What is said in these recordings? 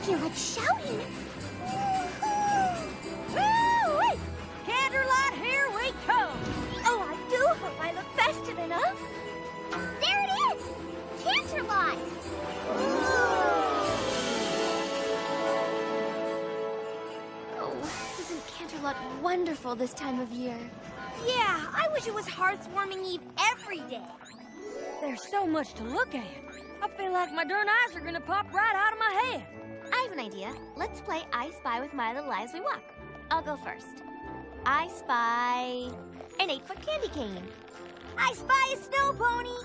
feel like shouting. Woo-wee! Candlelight, here we come! Oh, I do hope I look festive enough. There it is! Canterlot! Oh, isn't Canterlot wonderful this time of year? Yeah, I wish it was Hearthwarming Eve every day. There's so much to look at. I feel like my darn eyes are gonna pop right out of my head. I have an idea. Let's play I Spy with my little eyes we walk. I'll go first. I spy an 8-foot candy cane. I spy a snow pony.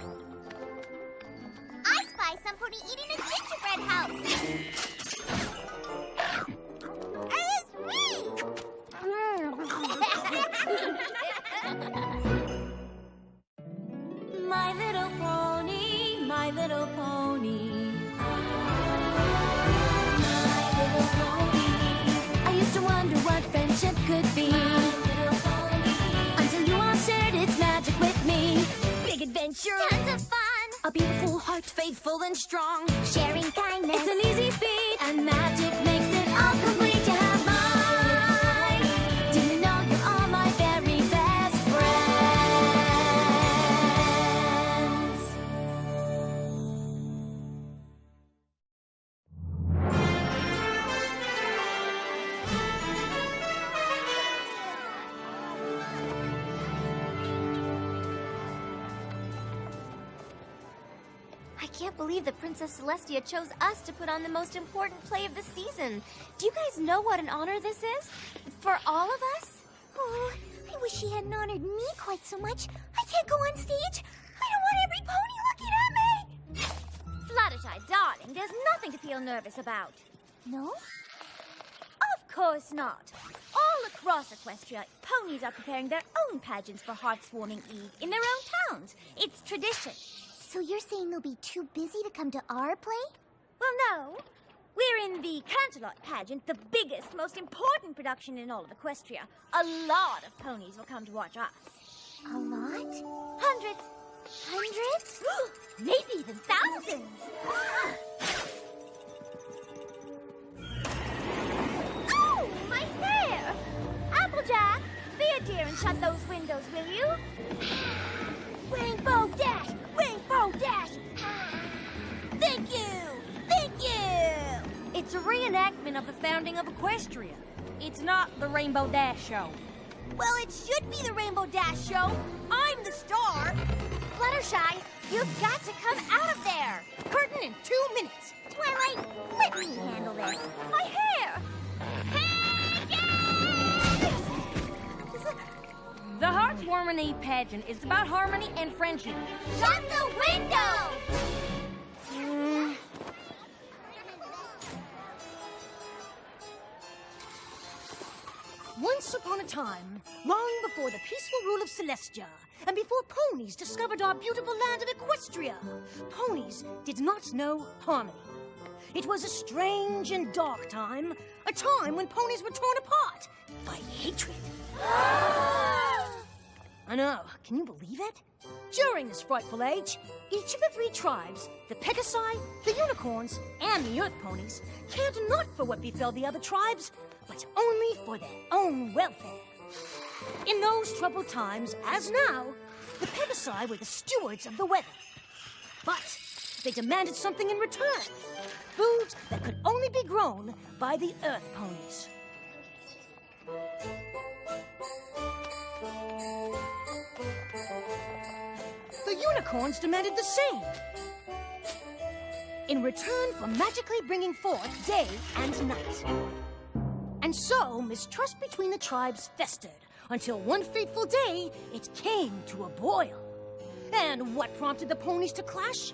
I spy somebody eating a gingerbread house. It's me! My little pony, my little pony. My little pony. I used to wonder what friendship could be. Until you all shared its magic with me. Big adventure. Tons of fun. A beautiful heart, faithful and strong. Sharing kindness. It's an easy feat. And magic makes it all complete. You have mine. Do you know you're all my very best friends? I can't believe that Princess Celestia chose us to put on the most important play of the season. Do you guys know what an honor this is? For all of us? Oh, I wish she hadn't honored me quite so much. I can't go on stage. I don't want every pony looking at me. Fluttershy, darling, there's nothing to feel nervous about. No? Of course not. All across Equestria, ponies are preparing their own pageants for Hearthwarming Eve in their own towns. It's tradition. So you're saying they'll be too busy to come to our play? Well, no. We're in the Canterlot pageant, the biggest, most important production in all of Equestria. A lot of ponies will come to watch us. A lot? Hundreds. Hundreds? Maybe even thousands. Oh, my hair! Applejack, be a dear and shut those windows, will you? Rainbow Dash! Rainbow Dash! Thank you! Thank you! It's a reenactment of the founding of Equestria. It's not the Rainbow Dash show. Well, it should be the Rainbow Dash show. I'm the star. Fluttershy, you've got to come out of there. Curtain in 2 minutes. Twilight, let me handle this. My hair! The Hearthwarming Eve pageant is about harmony and friendship. Shut the window! Once upon a time, long before the peaceful rule of Celestia, and before ponies discovered our beautiful land of Equestria, ponies did not know harmony. It was a strange and dark time, a time when ponies were torn apart by hatred. I know, can you believe it? During this frightful age, each of the 3 tribes, the Pegasi, the Unicorns, and the Earth Ponies, cared not for what befell the other tribes, but only for their own welfare. In those troubled times, as now, the Pegasi were the stewards of the weather. But they demanded something in return, food that could only be grown by the Earth Ponies. The Unicorns demanded the same, in return for magically bringing forth day and night. And so, mistrust between the tribes festered, until one fateful day, it came to a boil. And what prompted the ponies to clash?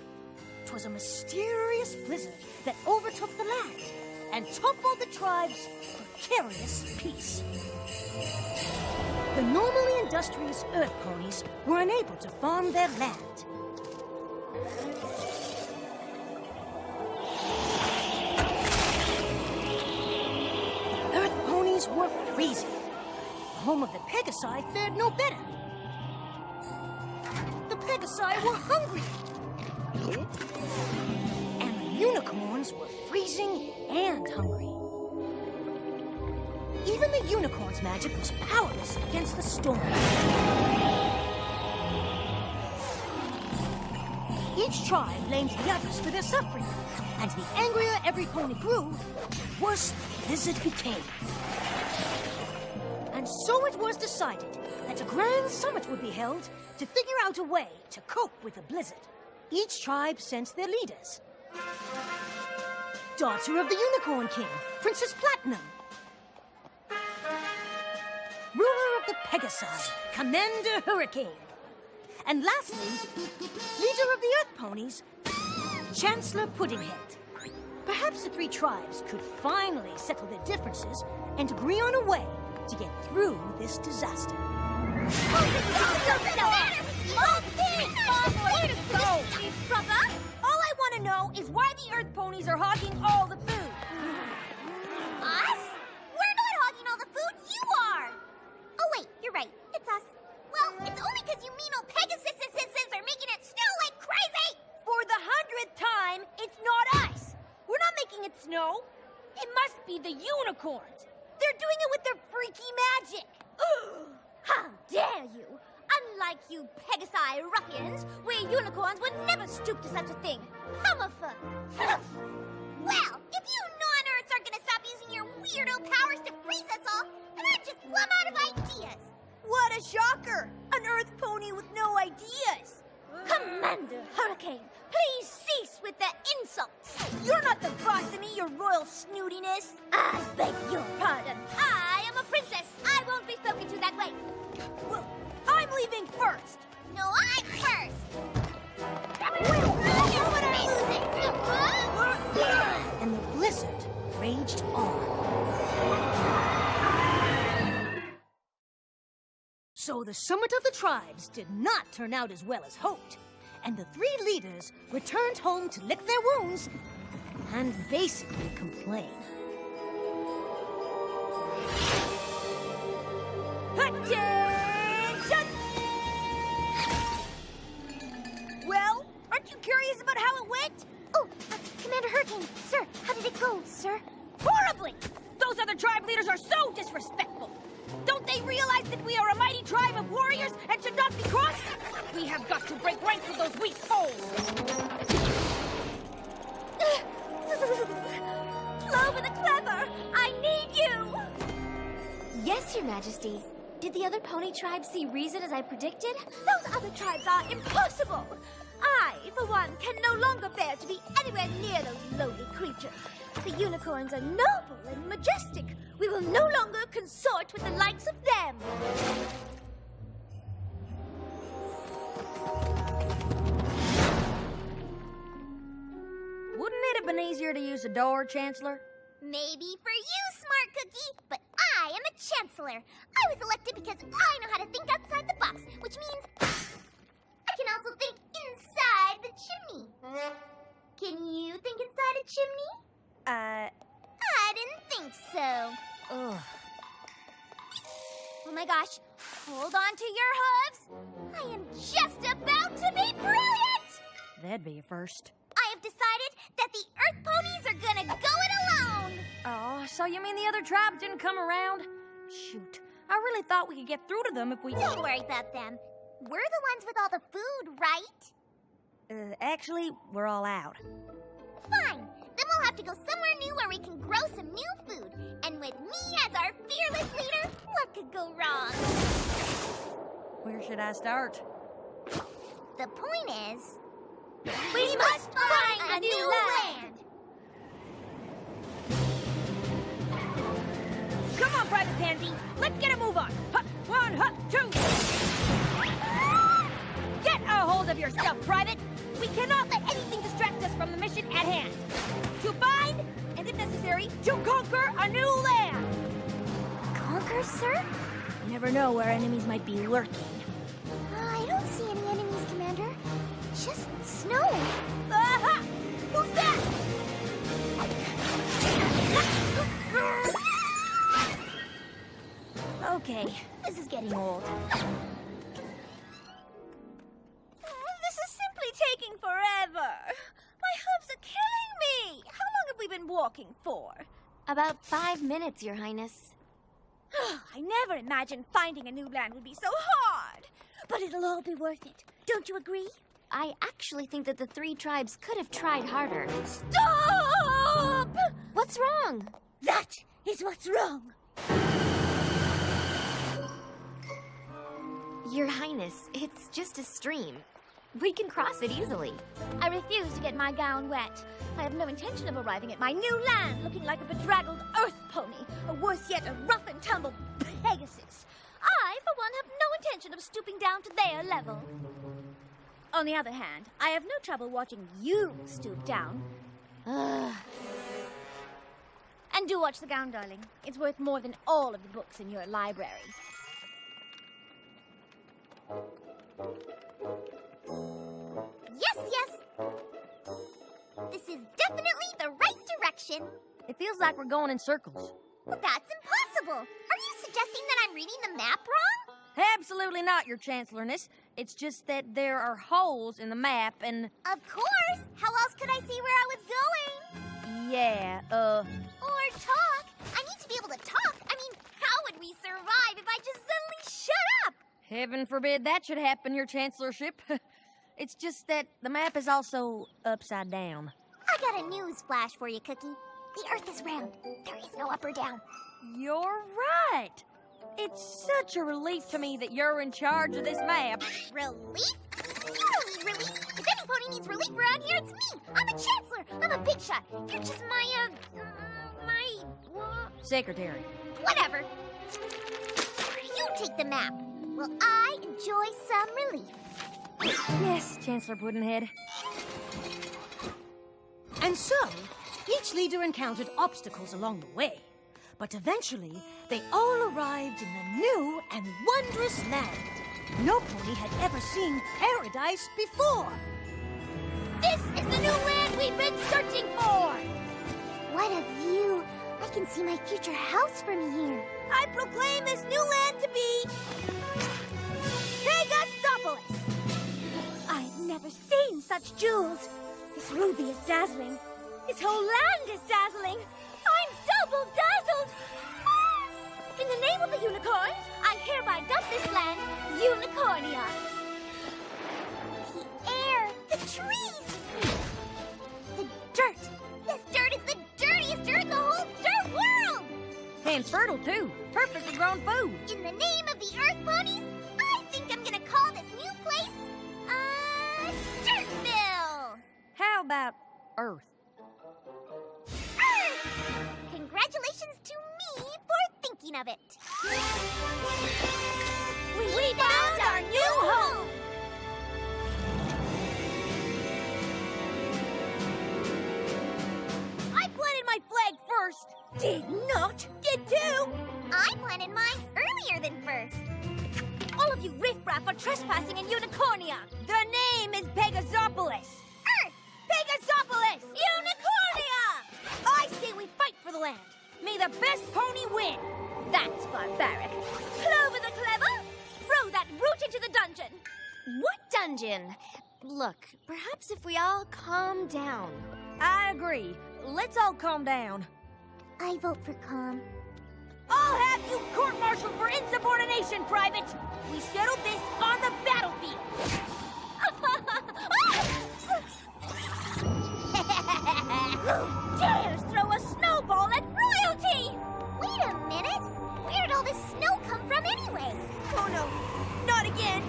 'Twas a mysterious blizzard that overtook the land and toppled the tribes' precarious peace. The normally industrious Earth Ponies were unable to farm their land. The Earth Ponies were freezing. The home of the Pegasi fared no better. The Pegasi were hungry. And the Unicorns were freezing and hungry. Even the unicorn's magic was powerless against the storm. Each tribe blamed the others for their suffering, and the angrier every pony grew, the worse the blizzard became. And so it was decided that a grand summit would be held to figure out a way to cope with the blizzard. Each tribe sent their leaders. Daughter of the Unicorn King, Princess Platinum. Ruler of the Pegasus, Commander Hurricane. And lastly, leader of the Earth Ponies, Chancellor Puddinghead. Perhaps the three tribes could finally settle their differences and agree on a way to get through this disaster. All I want to know is why the Earth Ponies are hogging all the food. Us? We're not hogging all the food, you are! Oh wait, you're right, it's us. Well, it's only because you mean old Pegasus are making it snow like crazy! For the 100th time, it's not us. We're not making it snow. It must be the unicorns. They're doing it with their freaky magic. How dare you! Unlike you Pegasi ruffians, we unicorns would never stoop to such a thing. Hummerful! Well, if you non-Earths are gonna stop using your weirdo powers to freeze us all, then I'm just plumb out of ideas. What a shocker! An Earth Pony with no ideas. Commander Hurricane, please cease with the insults. You're not the boss of me, your royal snootiness. I beg your pardon. I am a princess. I won't be spoken to that way. Well, I'm leaving first. No, I'm first. And the blizzard raged on. So the summit of the tribes did not turn out as well as hoped, and the three leaders returned home to lick their wounds and basically complain. Attention! Well, aren't you curious about how it went? Oh, Commander Hurricane, sir, how did it go, sir? Horribly! Those other tribe leaders are so disrespectful. Don't they realize that we are a mighty tribe of warriors and should not be crossed? We have got to break ranks with those weak foes. Clover the Clever, I need you! Yes, Your Majesty. Did the other pony tribes see reason as I predicted? Those other tribes are impossible! I, for one, can no longer bear to be anywhere near those lowly creatures. The unicorns are noble and majestic. We will no longer consort with the likes of them. Wouldn't it have been easier to use a door, Chancellor? Maybe for you, Smart Cookie, but I am a Chancellor. I was elected because I know how to think outside the box, which means I can also think inside the chimney. Can you think inside a chimney? I didn't think so. Ugh. Oh my gosh, hold on to your hooves. I am just about to be brilliant! That'd be a first. I have decided that the Earth Ponies are gonna go it alone! Oh, so you mean the other tribes didn't come around? Shoot, I really thought we could get through to them if we... Don't worry about them. We're the ones with all the food, right? Actually, we're all out. Fine. Then we'll have to go somewhere new where we can grow some new food. And with me as our fearless leader, what could go wrong? Where should I start? The point is, we must find a new land! Come on, Private Pansy. Let's get a move on. Hup, one, hup, two. Get a hold of yourself, Private. We cannot let anything distract us from the mission at hand. To find, and if necessary, to conquer a new land. Conquer, sir? You never know where enemies might be lurking. I don't see any enemies, Commander. Just snow. Aha! Who's that? Okay, this is getting old. This is simply taking forever. My hooves are killing me. How long have we been walking for? About 5 minutes, Your Highness. I never imagined finding a new land would be so hard. But it'll all be worth it. Don't you agree? I actually think that the 3 tribes could have tried harder. Stop! What's wrong? That is what's wrong. Your Highness, it's just a stream. We can cross it easily. I refuse to get my gown wet. I have no intention of arriving at my new land looking like a bedraggled Earth Pony, or worse yet, a rough and tumble Pegasus. I, for one, have no intention of stooping down to their level. On the other hand, I have no trouble watching you stoop down. And do watch the gown, darling. It's worth more than all of the books in your library. Yes! This is definitely the right direction. It feels like we're going in circles. Well, that's impossible. Are you suggesting that I'm reading the map wrong? Absolutely not, Your Chancellorness. It's just that there are holes in the map and... Of course! How else could I see where I was going? Yeah, Or talk. I need to be able to talk. I mean, how would we survive if I just suddenly shut up? Heaven forbid that should happen, Your Chancellorship. It's just that the map is also upside down. I got a news flash for you, Cookie. The Earth is round. There is no up or down. You're right. It's such a relief to me that you're in charge of this map. Relief? You don't need relief. If any pony needs relief around here, it's me. I'm a chancellor. I'm a big shot. You're just my, Secretary. Whatever. You take the map. Will I enjoy some relief? Yes, Chancellor Puddinhead. And so, each leader encountered obstacles along the way. But eventually, they all arrived in the new and wondrous land. No pony had ever seen paradise before. This is the new land we've been searching for! What a view! I can see my future house from here. I proclaim this new land to be... Pegasus! I've never seen such jewels. This ruby is dazzling. This whole land is dazzling. I'm double dazzled. Ah! In the name of the unicorns, I hereby dub this land Unicornia. The air, the trees, the dirt. This dirt is the dirtiest dirt in the whole dirt world. And fertile, too. Perfectly grown food. In the name of the Earth Ponies, I think I'm gonna call this new place, Dirtville. How about Earth? Earth! Congratulations to me for thinking of it. We found our new home! I planted my flag first. Did not get to. I planted mine earlier than first. All of you riffraff are trespassing in Unicornia. The name is Pegasopolis. Earth! Pegasopolis! Unicornia! I say we fight for the land. May the best pony win. That's barbaric. Clover the clever, throw that brute into the dungeon. What dungeon? Look, perhaps if we all calm down. I agree. Let's all calm down. I vote for calm. I'll have you court-martialed for insubordination, Private. We settled this on the battlefield. Who dares throw a snowball at royalty? Wait a minute. Where did all this snow come from anyway? Oh no, not again.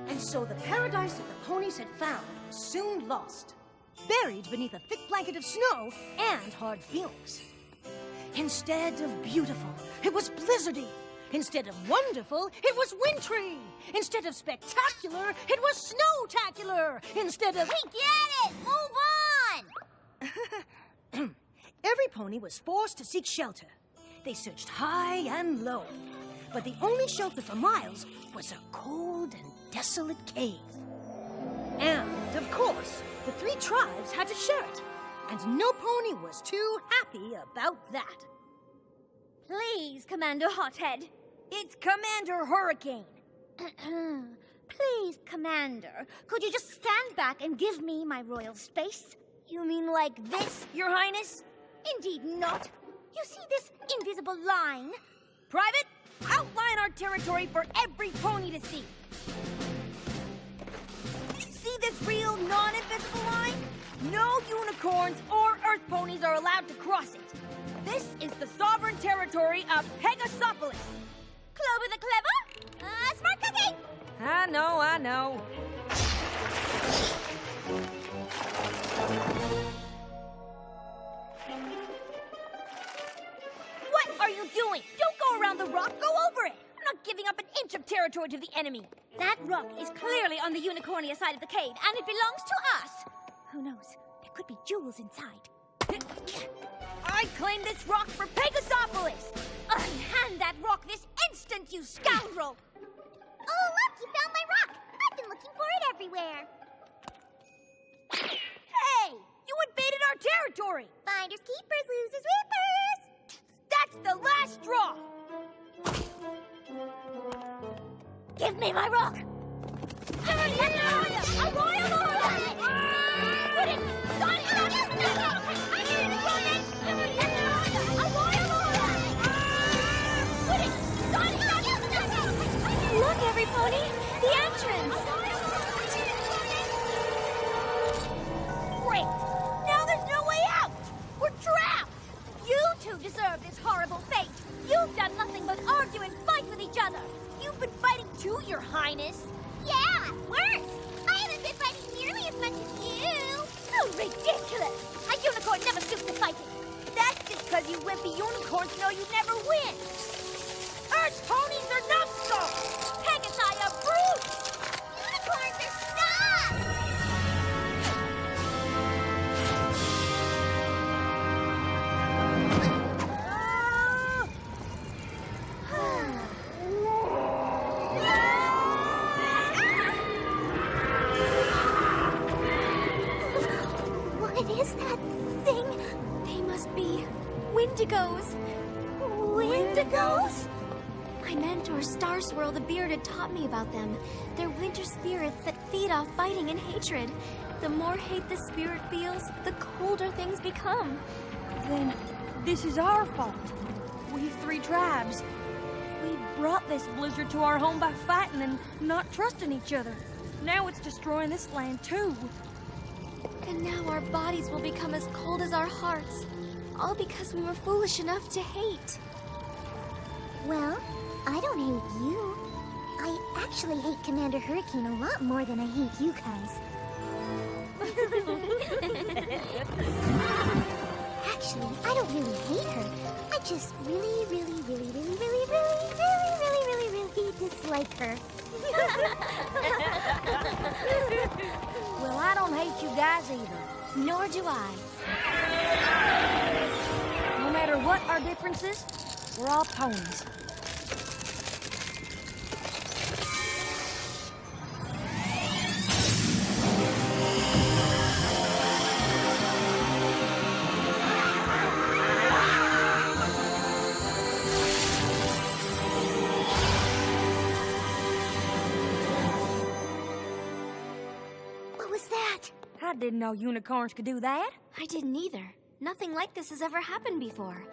And so the paradise that the ponies had found was soon lost, buried beneath a thick blanket of snow and hard feelings. Instead of beautiful, it was blizzardy. Instead of wonderful, it was wintry. Instead of spectacular, it was snowtacular. Instead of... We get it! Move on! Every pony was forced to seek shelter. They searched high and low. But the only shelter for miles was a cold and desolate cave. And, of course, the 3 tribes had to share it. And no pony was too happy about that. Please, Commander Hothead. It's Commander Hurricane. Please, Commander, could you just stand back and give me my royal space? You mean like this, Your Highness? Indeed not. You see this invisible line? Private, outline our territory for every pony to see. See this real non-invisible line? No unicorns or Earth Ponies are allowed to cross it. This is the sovereign territory of Pegasopolis. Clover the Clever? Smart cookie! I know. What are you doing? Don't go around the rock, go over it! I'm not giving up an inch of territory to the enemy. That rock is clearly on the Unicornia side of the cave, and it belongs to us. Who knows? There could be jewels inside. I claim this rock for Pegasopolis! Unhand that rock this instant, you scoundrel! Oh, look! You found my rock! I've been looking for it everywhere. Hey! You invaded our territory! Finders keepers, losers weepers! That's the last straw! Give me my rock! A royal order! Put it! Look, Everypony! The entrance! Great! Now there's no way out! We're trapped! You two deserve this horrible fate! You've done nothing but argue and fight with each other! You've been fighting too, Your Highness! Yeah, worse! I haven't been fighting nearly as much as you! How ridiculous! A unicorn never stoops to fighting! That's just because you wimpy unicorns know you never win! Earth Ponies are not so! Pegasi are brutes! Unicorns are stuck! What is that thing? They must be Wendigos. Wendigos? My mentor, Star Swirl the Bearded, taught me about them. They're winter spirits that feed off fighting and hatred. The more hate the spirit feels, the colder things become. Then this is our fault. We three tribes. We brought this blizzard to our home by fighting and not trusting each other. Now it's destroying this land too. And now our bodies will become as cold as our hearts. All because we were foolish enough to hate. Well, I don't hate you. I actually hate Commander Hurricane a lot more than I hate you guys. Actually, I don't really hate her. I just really dislike her. Well, I don't hate you guys either. Nor do I. No matter what our differences, we're all ponies. What was that? I didn't know unicorns could do that. I didn't either. Nothing like this has ever happened before.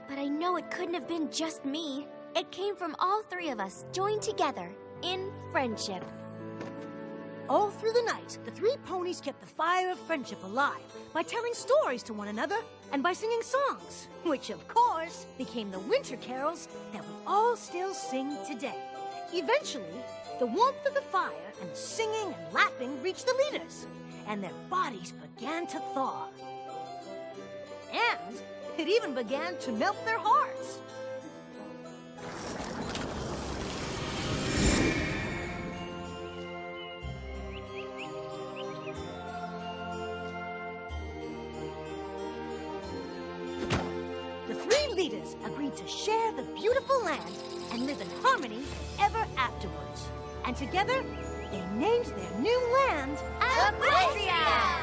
But I know it couldn't have been just me. It came from all three of us, joined together, in friendship. All through the night, the three ponies kept the fire of friendship alive by telling stories to one another and by singing songs, which of course became the winter carols that we all still sing today. Eventually, the warmth of the fire and the singing and laughing reached the leaders, and their bodies began to thaw. And it even began to melt their hearts. The three leaders agreed to share the beautiful land and live in harmony ever afterwards. And together, they named their new land Equestria!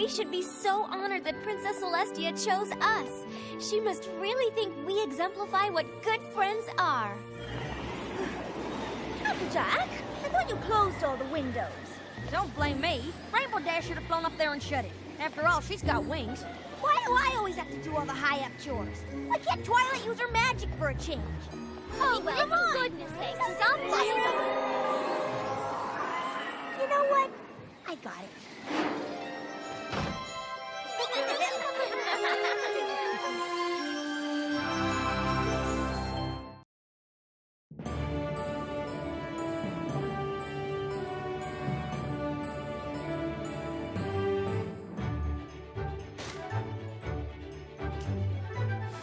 She should be so honored that Princess Celestia chose us. She must really think we exemplify what good friends are. Applejack, I thought you closed all the windows. Don't blame me. Rainbow Dash should have flown up there and shut it. After all, she's got wings. Why do I always have to do all the high-up chores? Why can't Twilight use her magic for a change? Oh, well, come on. for goodness sakes, he's on fire. You know what? I got it.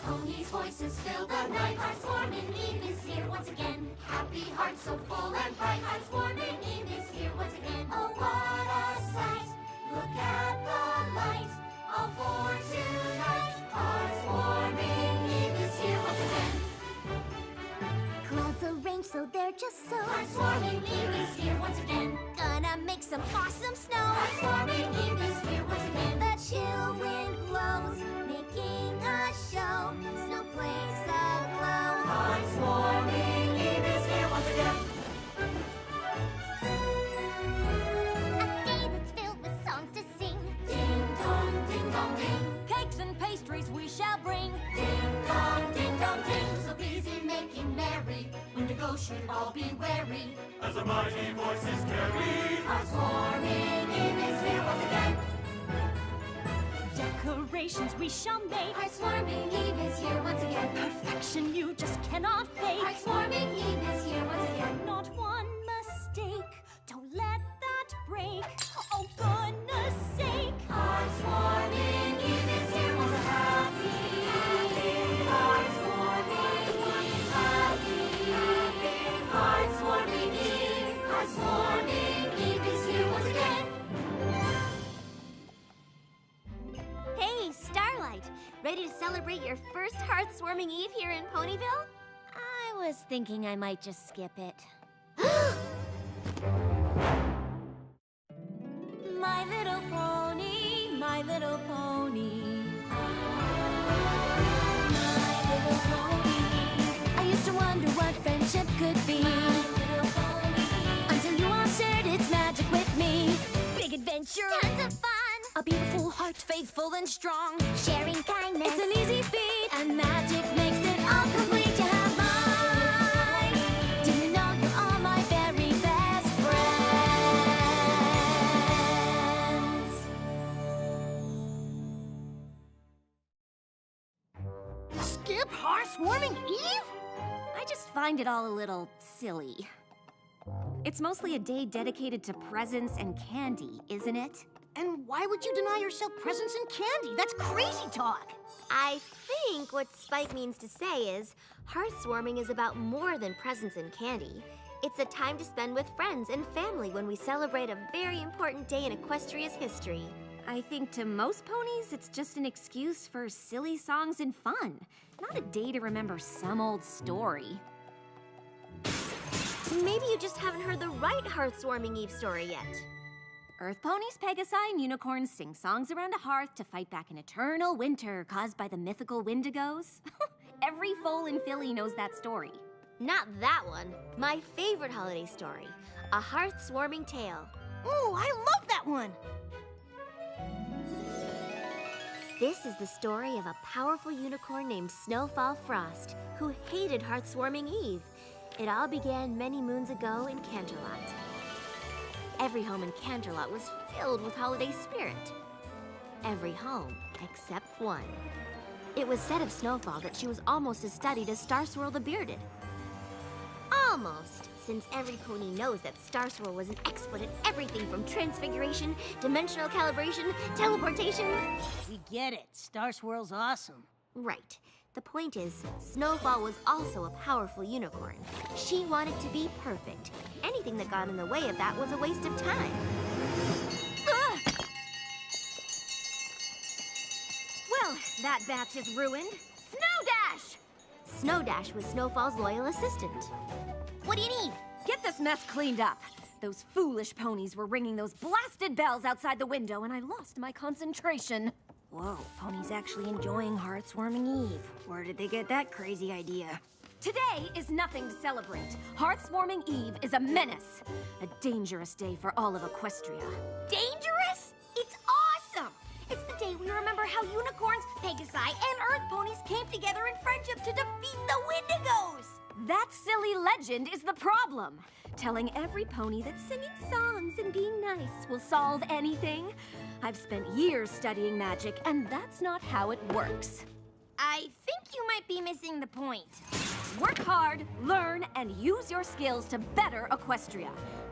Ponies' voices fill the night. Hearts warming Eve is here once again. Happy hearts so full and bright. Hearts warming Eve is here once again. Oh, what a sight! Look at the light. All for tonight. Hearts warming Eve is here once again. Clouds arranged so they're just so. Hearts warming Eve is here once again. Gonna make some awesome snow. Hearts warming Eve is here once again. The chill wind blows, making a show. Snowflakes aglow. Hearts warming Eve is here once again. A day that's filled with songs to sing. Ding dong ding. Cakes and pastries we shall bring. Ding dong ding. So busy making merry. When to go should all be wary. As a mighty voice is carried. Hearts warming Eve is here once again. Decorations we shall make. Hearts warming Eve is here once again. Perfection you just cannot fake. Hearts warming Eve is here once again. Not one mistake. Don't let that break. Oh, goodness sake. Hearts warming Eve is here once again. Happy. Hearts warming Eve. Happy. Hearts warming Eve. Hearts warming Eve is here once again. Hey, Starlight! Ready to celebrate your first hearth-warming Eve here in Ponyville? I was thinking I might just skip it. My little pony, my little pony. My little pony. I used to wonder what friendship could be. Until you all shared its magic with me. Big adventure. Tons of fun! A beautiful heart, faithful and strong. Sharing kindness. It's an easy feat. And magic makes it all complete. You have mine. Do you know you're all my very best friends? Skip Hearthwarming Eve? I just find it all a little silly. It's mostly a day dedicated to presents and candy, isn't it? And why would you deny yourself presents and candy? That's crazy talk. I think what Spike means to say is hearth-warming is about more than presents and candy. It's a time to spend with friends and family when we celebrate a very important day in Equestria's history. I think to most ponies, it's just an excuse for silly songs and fun, not a day to remember some old story. Maybe you just haven't heard the right hearth-warming Eve story yet. Earth Ponies, Pegasus, and unicorns sing songs around a hearth to fight back an eternal winter caused by the mythical Wendigos. Every foal in Philly knows that story. Not that one. My favorite holiday story. A hearth-warming tale. Ooh, I love that one. This is the story of a powerful unicorn named Snowfall Frost, who hated hearth-warming Eve. It all began many moons ago in Canterlot. Every home in Canterlot was filled with holiday spirit. Every home except one. It was said of Snowfall that she was almost as studied as Starswirl the Bearded. Almost, since every pony knows that Starswirl was an expert at everything from transfiguration, dimensional calibration, teleportation. We get it. Starswirl's awesome. Right. The point is, Snowfall was also a powerful unicorn. She wanted to be perfect. Anything that got in the way of that was a waste of time. Ugh! Well, that batch is ruined. Snowdash! Snowdash was Snowfall's loyal assistant. What do you need? Get this mess cleaned up. Those foolish ponies were ringing those blasted bells outside the window, and I lost my concentration. Whoa, ponies actually enjoying Hearthwarming Eve. Where did they get that crazy idea? Today is nothing to celebrate. Hearthwarming Eve is a menace. A dangerous day for all of Equestria. Dangerous? It's awesome! It's the day we remember how unicorns, Pegasi, and Earth Ponies came together in friendship to defeat the Wendigos! That silly legend is the problem. Telling every pony that singing songs and being nice will solve anything. I've spent years studying magic, and that's not how it works. I think you might be missing the point. Work hard, learn, and use your skills to better Equestria.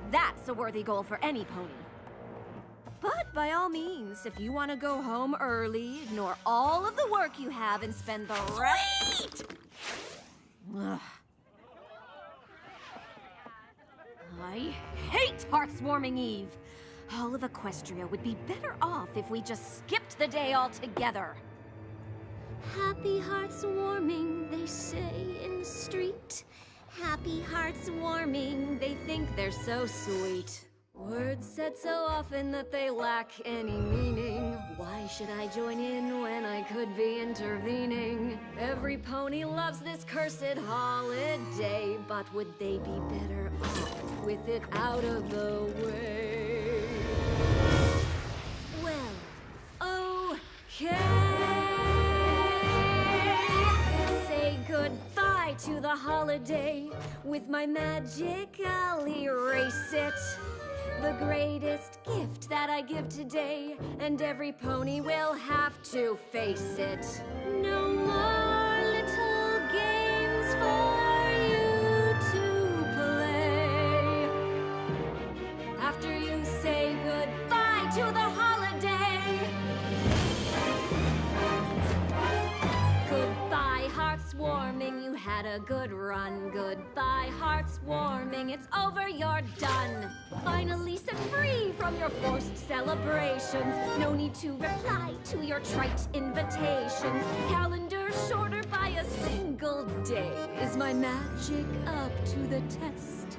That's a worthy goal for any pony. But by all means, if you want to go home early, ignore all of the work you have and spend the rest... Ugh. I hate Hearthwarming Eve. All of Equestria would be better off if we just skipped the day altogether. Happy hearts warming, they say in the street. Happy hearts warming, they think they're so sweet. Words said so often that they lack any meaning. Why should I join in when I could be intervening? Every pony loves this cursed holiday, but would they be better off with it out of the way? Well, okay. Say goodbye to the holiday. With my magic, I'll erase it. The greatest gift that I give today, and every pony will have to face it. No more little games for you to play. After you say goodbye to the holiday. Goodbye, hearts warming, you had a good run. Goodbye, hearts warming, it's over, you're done. Finally set free from your forced celebrations. No need to reply to your trite invitations. Calendar shorter by a single day. Is my magic up to the test?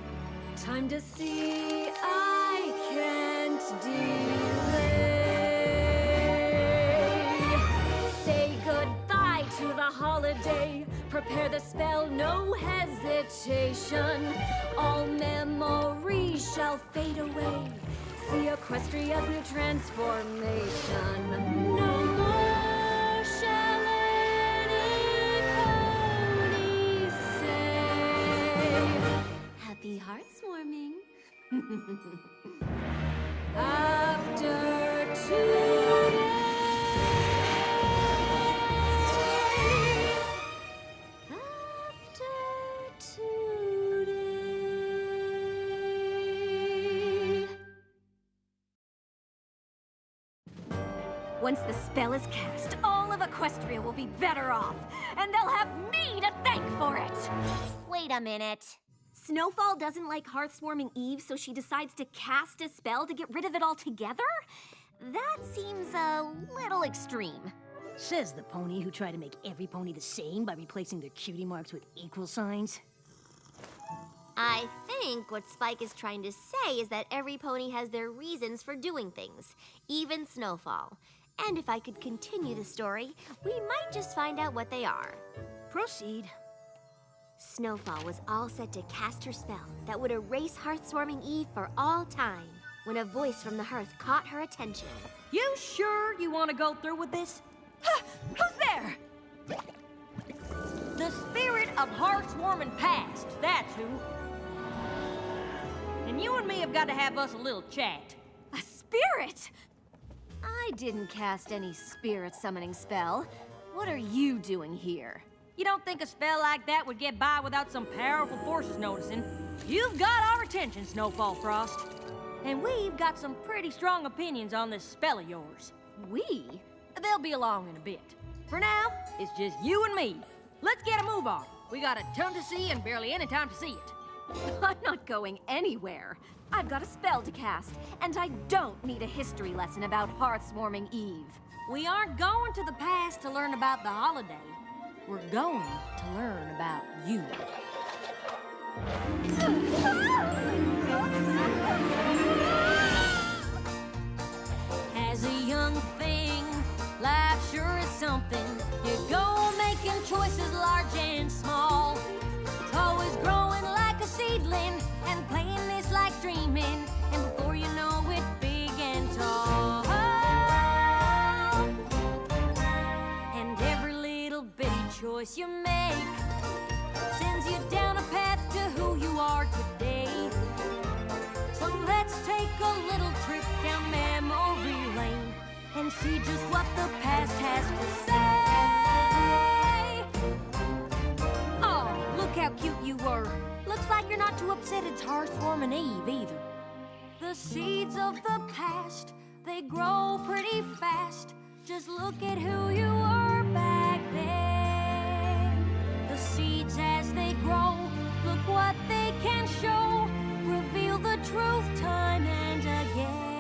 Time to see I can't delay. Say goodbye to the holiday. Prepare the spell, no hesitation. All memories shall fade away. See Equestria's new transformation. No more shall any pony say. Happy hearts warming. After today. Once the spell is cast, all of Equestria will be better off, and they'll have me to thank for it! Wait a minute. Snowfall doesn't like Hearthwarming Eve, so she decides to cast a spell to get rid of it altogether? That seems a little extreme. Says the pony who tried to make every pony the same by replacing their cutie marks with equal signs. I think what Spike is trying to say is that every pony has their reasons for doing things, even Snowfall. And if I could continue the story, we might just find out what they are. Proceed. Snowfall was all set to cast her spell that would erase Hearthwarming Eve for all time, when a voice from the hearth caught her attention. You sure you want to go through with this? Who's there? The spirit of Hearthwarming past, that's who. And you and me have got to have us a little chat. A spirit? I didn't cast any spirit summoning spell. What are you doing here? You don't think a spell like that would get by without some powerful forces noticing? You've got our attention, Snowfall Frost. And we've got some pretty strong opinions on this spell of yours. We? They'll be along in a bit. For now, it's just you and me. Let's get a move on. We got a ton to see and barely any time to see it. I'm not going anywhere. I've got a spell to cast, and I don't need a history lesson about Hearthwarming Eve. We aren't going to the past to learn about the holiday. We're going to learn about you. As a young thing, life sure is something. You go making choices large and small. Always growing like a seedling, and playing is like dreaming. And before you know it, big and tall. And every little bitty choice you make sends you down a path to who you are today. So let's take a little trip down memory lane and see just what the past has to say. Oh, look how cute you were. Looks like you're not too upset it's Hearthwarming Eve either. The seeds of the past, they grow pretty fast. Just look at who you were back then. The seeds as they grow, look what they can show. Reveal the truth time and again.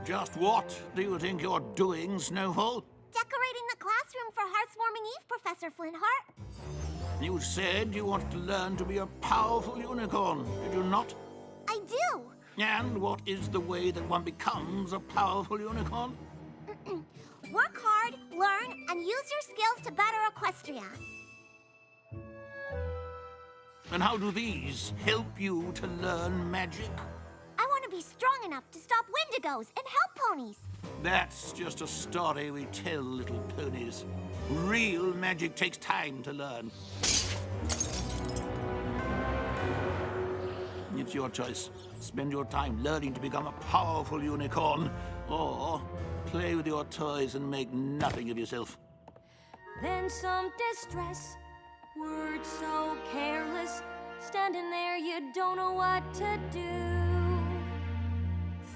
Just what do you think you're doing, Snowfall? Decorating the classroom for Hearthwarming Eve, Professor Flintheart. You said you wanted to learn to be a powerful unicorn, did you not? I do. And what is the way that one becomes a powerful unicorn? Work hard, learn, and use your skills to better Equestria. And how do these help you to learn magic? I want to be strong enough to stop Wendigos and help ponies. That's just a story we tell little ponies. Real magic takes time to learn. It's your choice. Spend your time learning to become a powerful unicorn, or play with your toys and make nothing of yourself. Then some distress, words so careless, standing there you don't know what to do.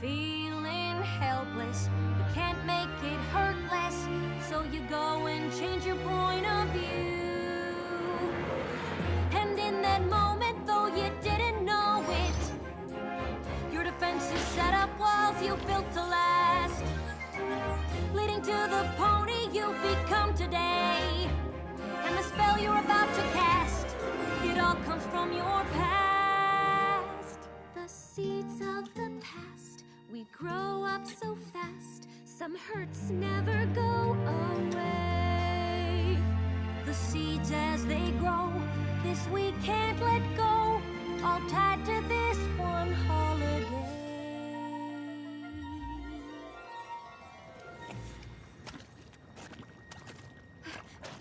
Feeling helpless, you can't make it hurt less, so you go and change your point of view. And in that moment, though you didn't know it, your defenses set up walls you built to last, leading to the pony you've become today. And the spell you're about to cast, it all comes from your past. The seeds of the past, we grow up so fast. Some hurts never go away. The seeds as they grow, this we can't let go, all tied to this one holiday.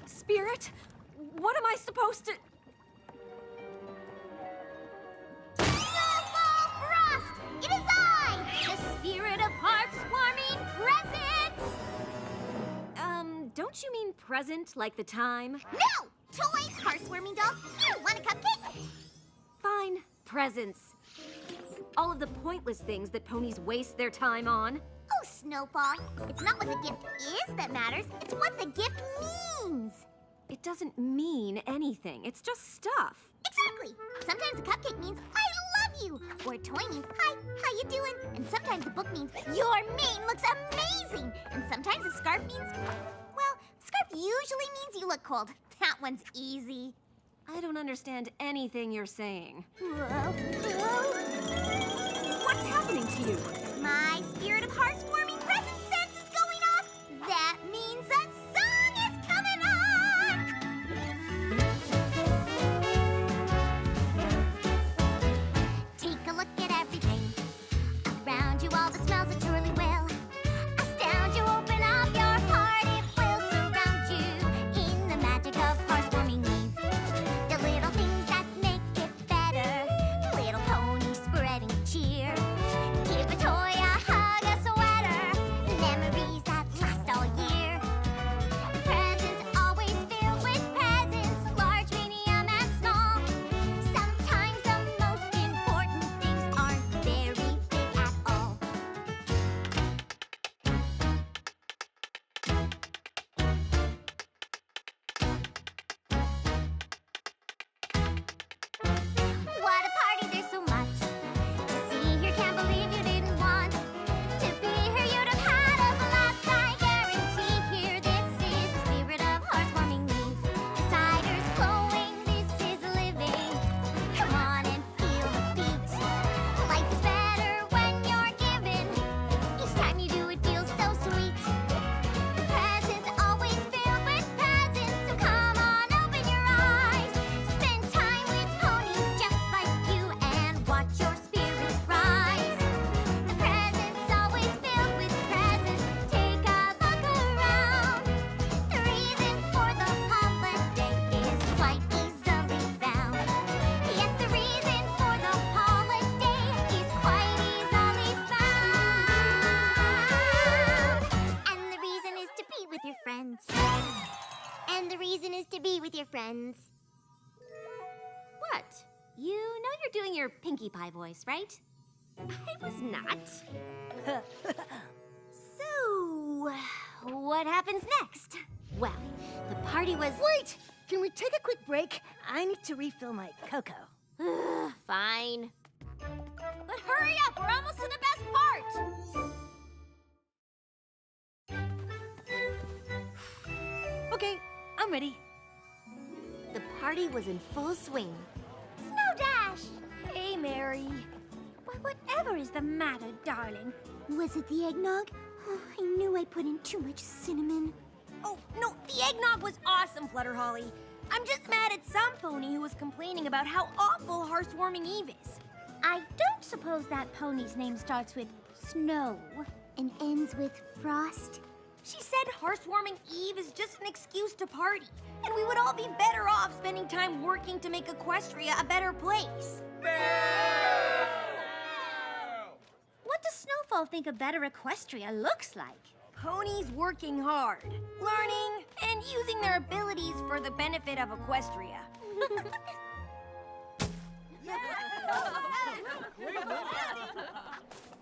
Spirit, what am I supposed to... Snowfall Frost! It is I, the spirit of Hearthwarming Presents! Don't you mean present like the time? No! Toys, Hearthwarming dolls. You want a cupcake? Fine, presents. All of the pointless things that ponies waste their time on. Oh, Snowfall, it's not what the gift is that matters, it's what the gift means. It doesn't mean anything. It's just stuff. Exactly. Sometimes a cupcake means I love you, or a toy means hi, how you doing? And sometimes a book means your mane looks amazing, and sometimes a scarf means, well, scarf usually means you look cold. That one's easy. I don't understand anything you're saying. Whoa. What's happening to you? My spirit of Hearthwarming Present sense is going off. That means a song is coming on. Take a look at everything around you, all the smells that surely will astound you. Open up your heart, it will surround you in the magic of Hearthwarming Eve. The little things that make it better, little ponies spreading cheer. Give a toy a hug. with your friends. What? You know you're doing your Pinkie Pie voice, right? I was not. So, what happens next? Well, the party was... Wait! Can we take a quick break? I need to refill my cocoa. Fine. But hurry up, we're almost to the best part! Okay, I'm ready. The party was in full swing. Snow Dash! Hey, Mary. Well, whatever is the matter, darling? Was it the eggnog? Oh, I knew I put in too much cinnamon. Oh, no, the eggnog was awesome, Flutterholly. I'm just mad at some pony who was complaining about how awful Hearthwarming Eve is. I don't suppose that pony's name starts with Snow. And ends with frost? She said Hearthwarming Eve is just an excuse to party, and we would all be better off spending time working to make Equestria a better place. What does Snowfall think a better Equestria looks like? Ponies working hard, learning, and using their abilities for the benefit of Equestria.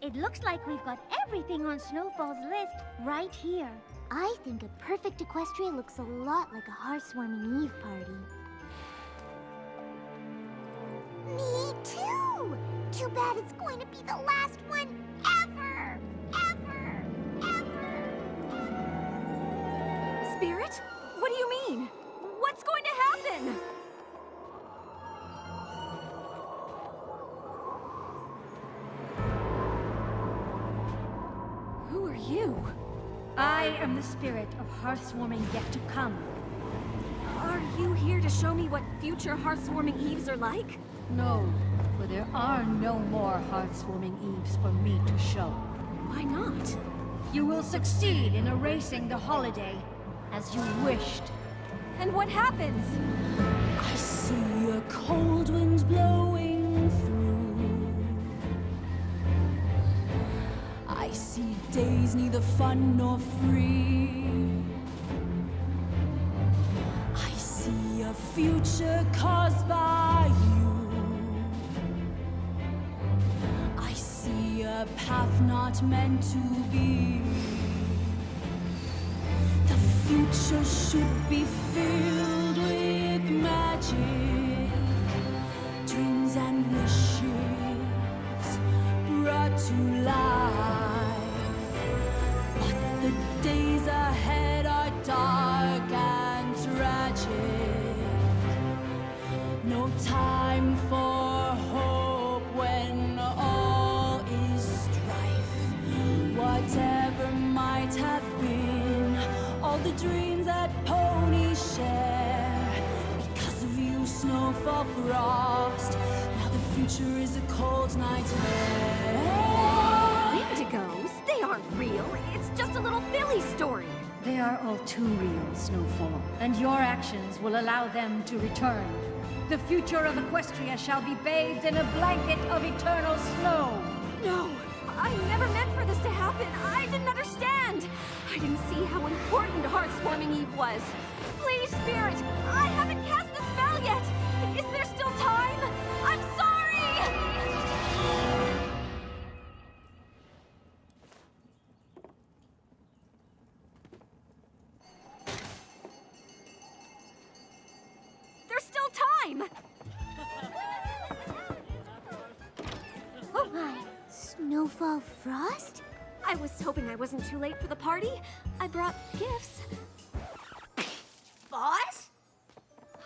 It looks like we've got everything on Snowfall's list right here. I think a perfect Equestria looks a lot like a Hearthwarming Eve party. Me too! Too bad it's going to be the last one ever! Ever! Ever! Spirit? What do you mean? What's going to happen? Who are you? I am the spirit of Hearthwarming yet to come. Are you here to show me what future Hearthwarming Eves are like? No, for there are no more Hearthwarming Eves for me to show. Why not? You will succeed in erasing the holiday, as you wished. And what happens? I see a cold wind blowing through. I see days neither fun nor free. I see a future caused by you. I see a path not meant to be. The future should be filled with magic, dreams and wishes brought to life. But the days ahead are dark and tragic. No time for hope when all is strife. Whatever might have been, all the dreams that ponies share. Because of you, Snowfall Frost, now the future is a cold nightmare. Wendigos? They aren't real. It's just a little Philly story. They are all too real, Snowfall, and your actions will allow them to return. The future of Equestria shall be bathed in a blanket of eternal snow. No, I never meant for this to happen. I didn't understand. I didn't see how important Hearthwarming Eve was. Please, Spirit, I haven't cast the spell yet. Is there still time? I'm sorry! There's still time! Oh my! Snowfall Frost? I was hoping I wasn't too late for the party. I brought gifts. Boss?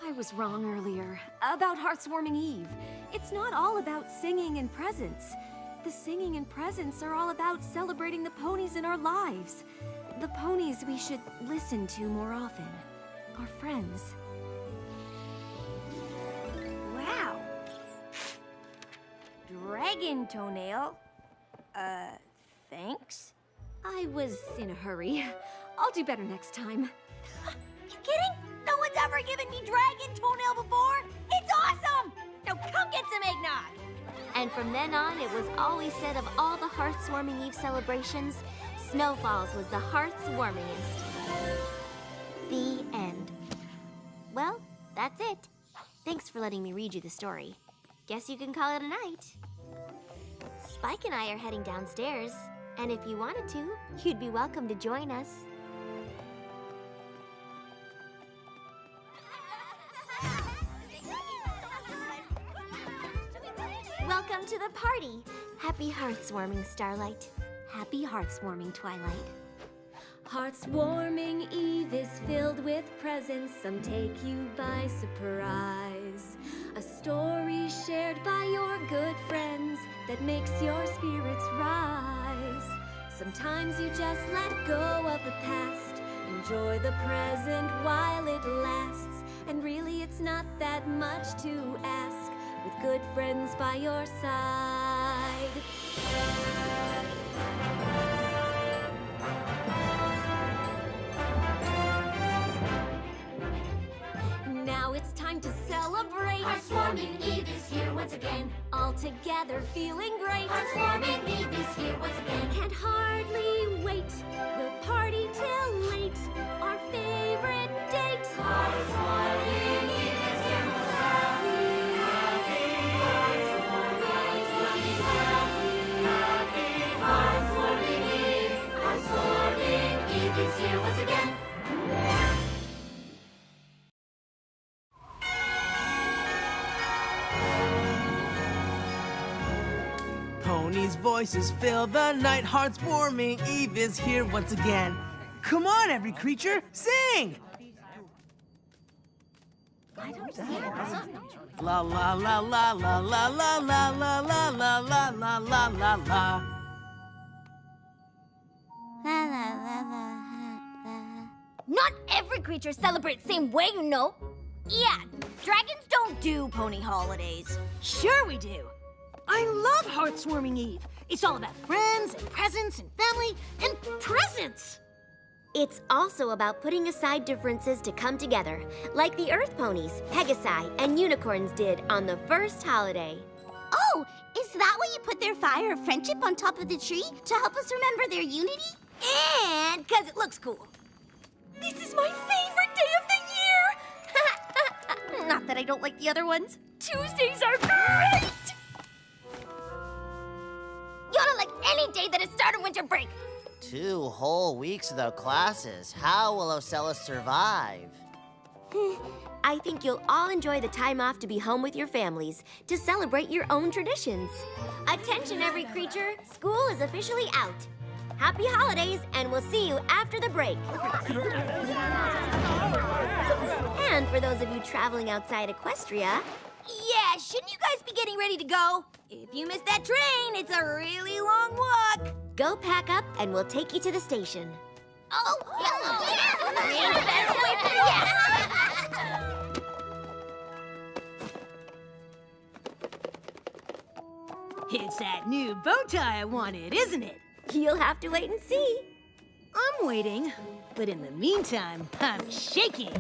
I was wrong earlier about Hearthwarming Eve. It's not all about singing and presents. The singing and presents are all about celebrating the ponies in our lives. The ponies we should listen to more often. Our friends. Wow. Dragon toenail? Thanks? I was in a hurry. I'll do better next time. You kidding? No one's ever given me dragon toenail before? It's awesome! Now come get some eggnog! And from then on, it was always said of all the Hearthwarming Eve celebrations, Snowfall's was the Hearthwarmingest. The end. Well, That's it. Thanks for letting me read you the story. Guess you can call it a night. Spike and I are heading downstairs, and if you wanted to, you'd be welcome to join us. Welcome to the party. Happy hearth-warming starlight. Happy hearts-warming twilight. Hearts-warming eve is filled with presents. Some take you by surprise. A story shared by your good friends that makes your spirits rise. Sometimes you just let go of the past. Enjoy the present while it lasts. And really it's not that much to ask, with good friends by your side. Now it's time to celebrate. Heartswarming Eve is here once again. All together feeling great. Heartswarming Eve is here once again. Can't hardly wait. We'll party till late. Our favorite date. Heartswarming Eve is here once again. Heartswarming Eve. Heartswarming Eve is here once again. Ponies' voices fill the night. Hearts-warming Eve is here once again. Come on, every creature, sing! La la la la la la la la la la la la la la la la. Not every creature celebrates the same way, you know. Yeah, dragons don't do pony holidays. Sure we do. I love Heartswarming Eve. It's all about friends and presents and family and presents. It's also about putting aside differences to come together, like the Earth Ponies, Pegasi, and unicorns did on the first holiday. Oh, is that why you put their fire of friendship on top of the tree? To help us remember their unity? And because it looks cool. This is my favorite day of the year! Not that I don't like the other ones. Tuesdays are great! You ought to like any day that has started winter break. 2 whole weeks without classes. How will Ocella survive? I think you'll all enjoy the time off to be home with your families, to celebrate your own traditions. Attention, every creature. School is officially out. Happy holidays, and we'll see you after the break. And for those of you traveling outside Equestria, Yeah, shouldn't you guys be getting ready to go? If you miss that train, it's a really long walk. go pack up and we'll take you to the station. Oh, yeah. The best way It's that new bow tie I wanted, isn't it? You'll have to wait and see. I'm waiting, but in the meantime, I'm shaking.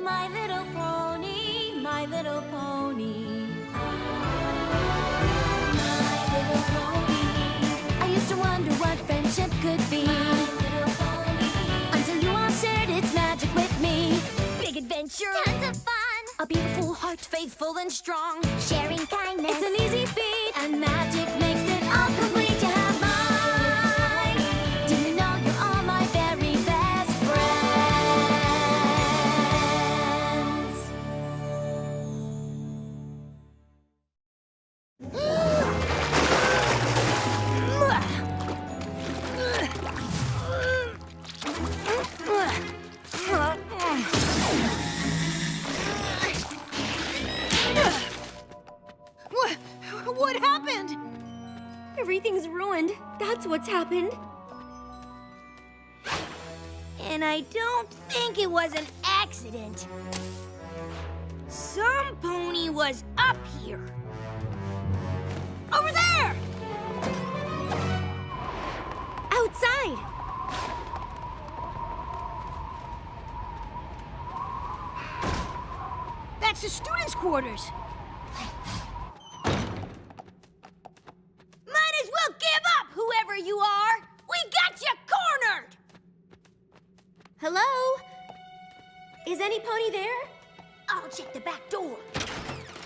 My little pony, my little pony. My little pony. I used to wonder what friendship could be. My little pony. Until you all shared its magic with me. Big adventure. Tons of fun. A beautiful heart, faithful and strong. Sharing kindness. It's an easy feat, and magic makes it all complete. You have mine. Do you know you're all my very best friends? What happened? Everything's ruined. That's what's happened. And I don't think it was an accident. Some pony was up here. Over there! Outside! it's the students' quarters. Might as well give up, whoever you are! We got you cornered! Hello? Is any pony there? I'll check the back door.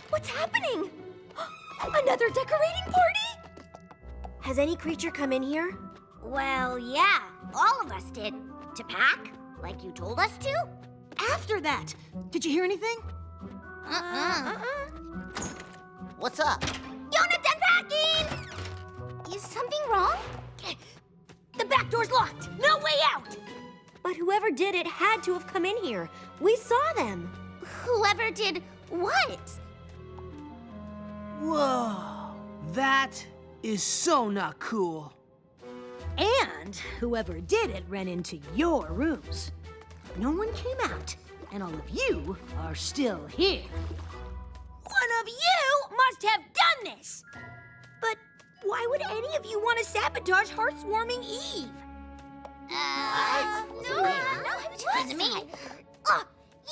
What's happening? Another decorating party? Has any creature come in here? Well, yeah, all of us did. To pack, like you told us to. After that, did you hear anything? What's up? Yona done packing! Is something wrong? The back door's locked. No way out. But whoever did it had to have come in here. We saw them. Whoever did what? Whoa, that is so not cool. And whoever did it ran into your rooms. No one came out, and all of you are still here. One of you must have done this! But why would any of you want to sabotage Heartswarming Eve? Wasn't me.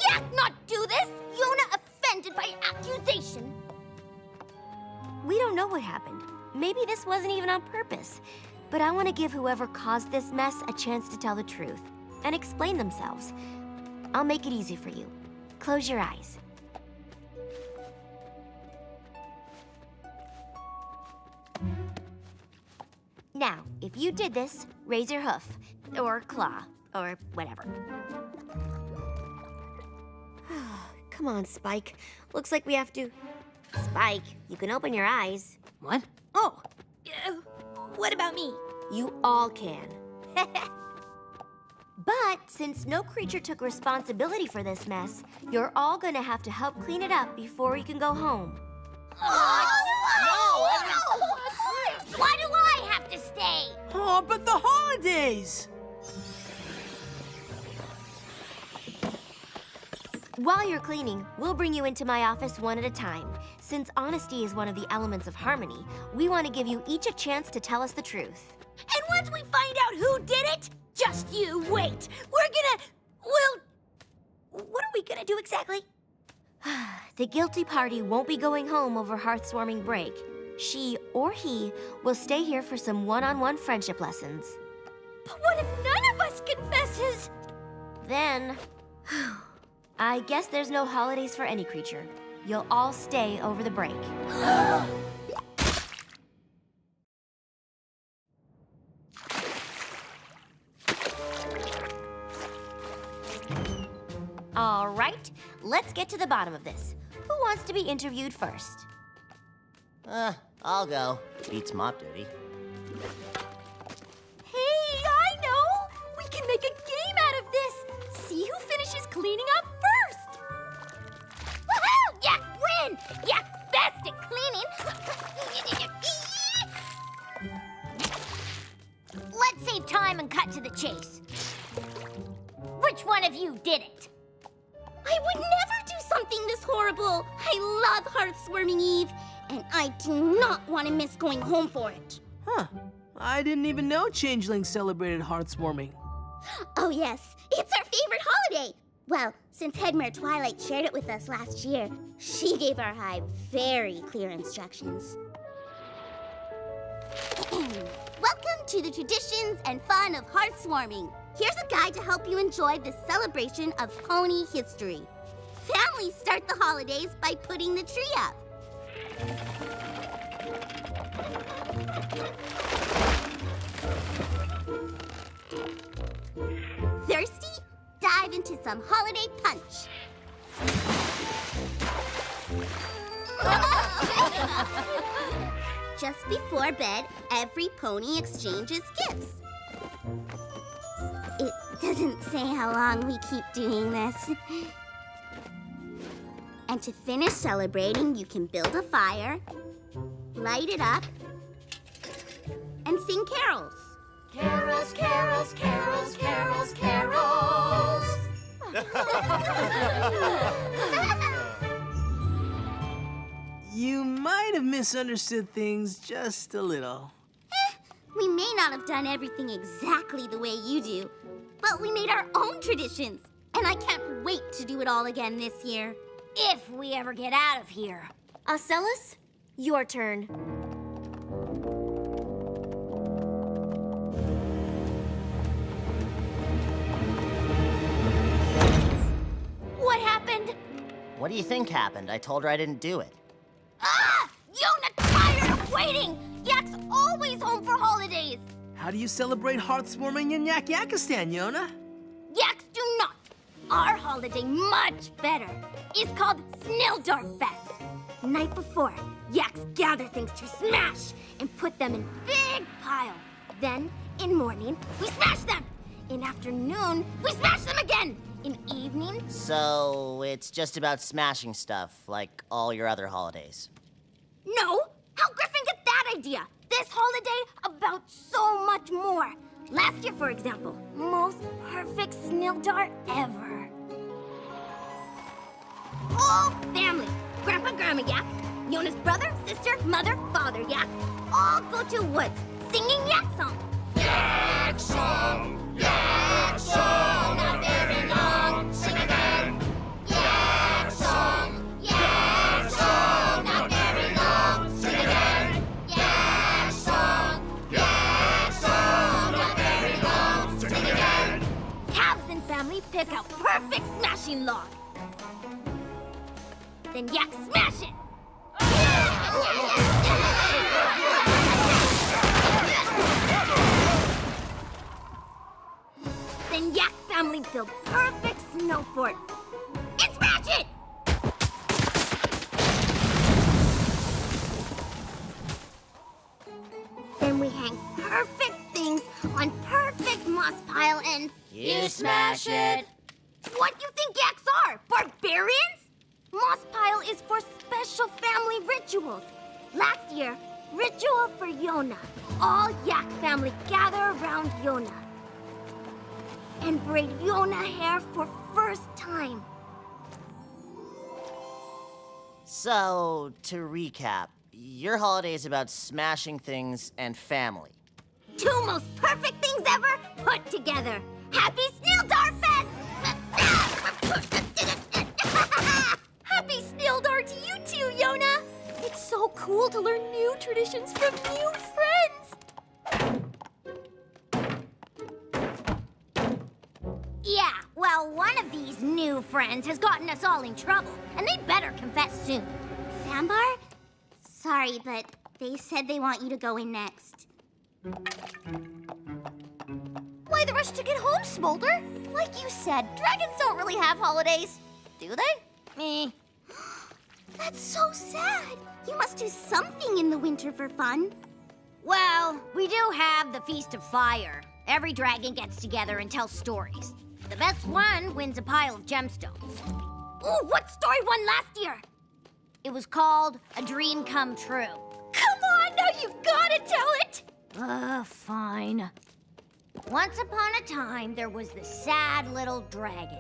Yak not do this! Yona offended by accusation. We don't know what happened. Maybe this wasn't even on purpose. But I want to give whoever caused this mess a chance to tell the truth and explain themselves. I'll make it easy for you. Close your eyes. Now, if you did this, raise your hoof, or claw, or whatever. Come on, Spike. Looks like we have to... Spike, you can open your eyes. What? Oh, what about me? You all can. But since no creature took responsibility for this mess, you're all gonna have to help clean it up before we can go home. No! Why do I have to stay? Oh, but the holidays! While you're cleaning, we'll bring you into my office one at a time. Since honesty is one of the elements of harmony, we want to give you each a chance to tell us the truth. And once we find out who did it, just you wait. What are we gonna do exactly? The guilty party won't be going home over Hearthswarming break. She or he will stay here for some one-on-one friendship lessons. But what if none of us confesses? Then, I guess there's no holidays for any creature. You'll all stay over the break. All right, let's get to the bottom of this. Who wants to be interviewed first? I'll go. Beats mop duty. Hey, I know! We can make a game out of this! See who finishes cleaning up first! Woohoo! Yak win! Yak best at cleaning! Let's save time and cut to the chase. Which one of you did it? I would never do something this horrible. I love Heartswarming Eve, and I do not want to miss going home for it. Huh. I didn't even know changelings celebrated Heartswarming. Oh yes, it's our favorite holiday. Well, since Headmare Twilight shared it with us last year, she gave our hive very clear instructions. Welcome to the traditions and fun of Heartswarming. Here's a guide to help you enjoy the celebration of pony history. Families start the holidays by putting the tree up. Thirsty? Dive into some holiday punch. Just before bed, every pony exchanges gifts. It doesn't say how long we keep doing this. And to finish celebrating, you can build a fire, light it up, and sing carols. Carols, carols, carols, carols, carols. You might have misunderstood things just a little. We may not have done everything exactly the way you do, but we made our own traditions, and I can't wait to do it all again this year. If we ever get out of here. Ocellus, your turn. What happened? What do you think happened? I told her I didn't do it. Ah! Yona tired of waiting! Yak's always home for holidays! How do you celebrate heartswarming in Yakistan, Yona? Yaks do not. Our holiday, much better, is called Snildart Fest. Night before, Yaks gather things to smash and put them in big pile. Then, in morning, we smash them. In afternoon, we smash them again. In evening... So, it's just about smashing stuff, like all your other holidays. No! How'd Griffin get that idea? This holiday about so much more. Last year, for example, most perfect Snildart ever. All family. Grandpa, Grandma Yak, Yona's brother, sister, mother, father Yak, all go to woods, singing Yak song. Yak song! Yak song! Not very long. Sing again! Yak song. Yak song. Not very long. Sing again! Yak song. Yak song! Not very long. Sing again! Calves and family pick out perfect smashing log. Then Yak smash it. Then Yak family build perfect snow fort. And smash it! Then we hang perfect things on perfect moss pile and... You smash it! What do you think Yaks are? Barbarians? Moss pile is for special family rituals. Last year, ritual for Yona. All Yak family gather around Yona and braid Yona hair for first time. So, to recap, your holiday is about smashing things and family. Two most perfect things ever put together. Happy Snildart Fest! Happy Snildart to you too, Yona! It's so cool to learn new traditions from new friends! Yeah, well, one of these new friends has gotten us all in trouble, and they better confess soon. Sambar? Sorry, but they said they want you to go in next. Why the rush to get home, Smolder? Like you said, dragons don't really have holidays, do they? Me. That's so sad. You must do something in the winter for fun. Well, we do have the Feast of Fire. Every dragon gets together and tells stories. The best one wins a pile of gemstones. Ooh, what story won last year? It was called A Dream Come True. Come on, now you've got to tell it! Fine. Once upon a time, there was this sad little dragon.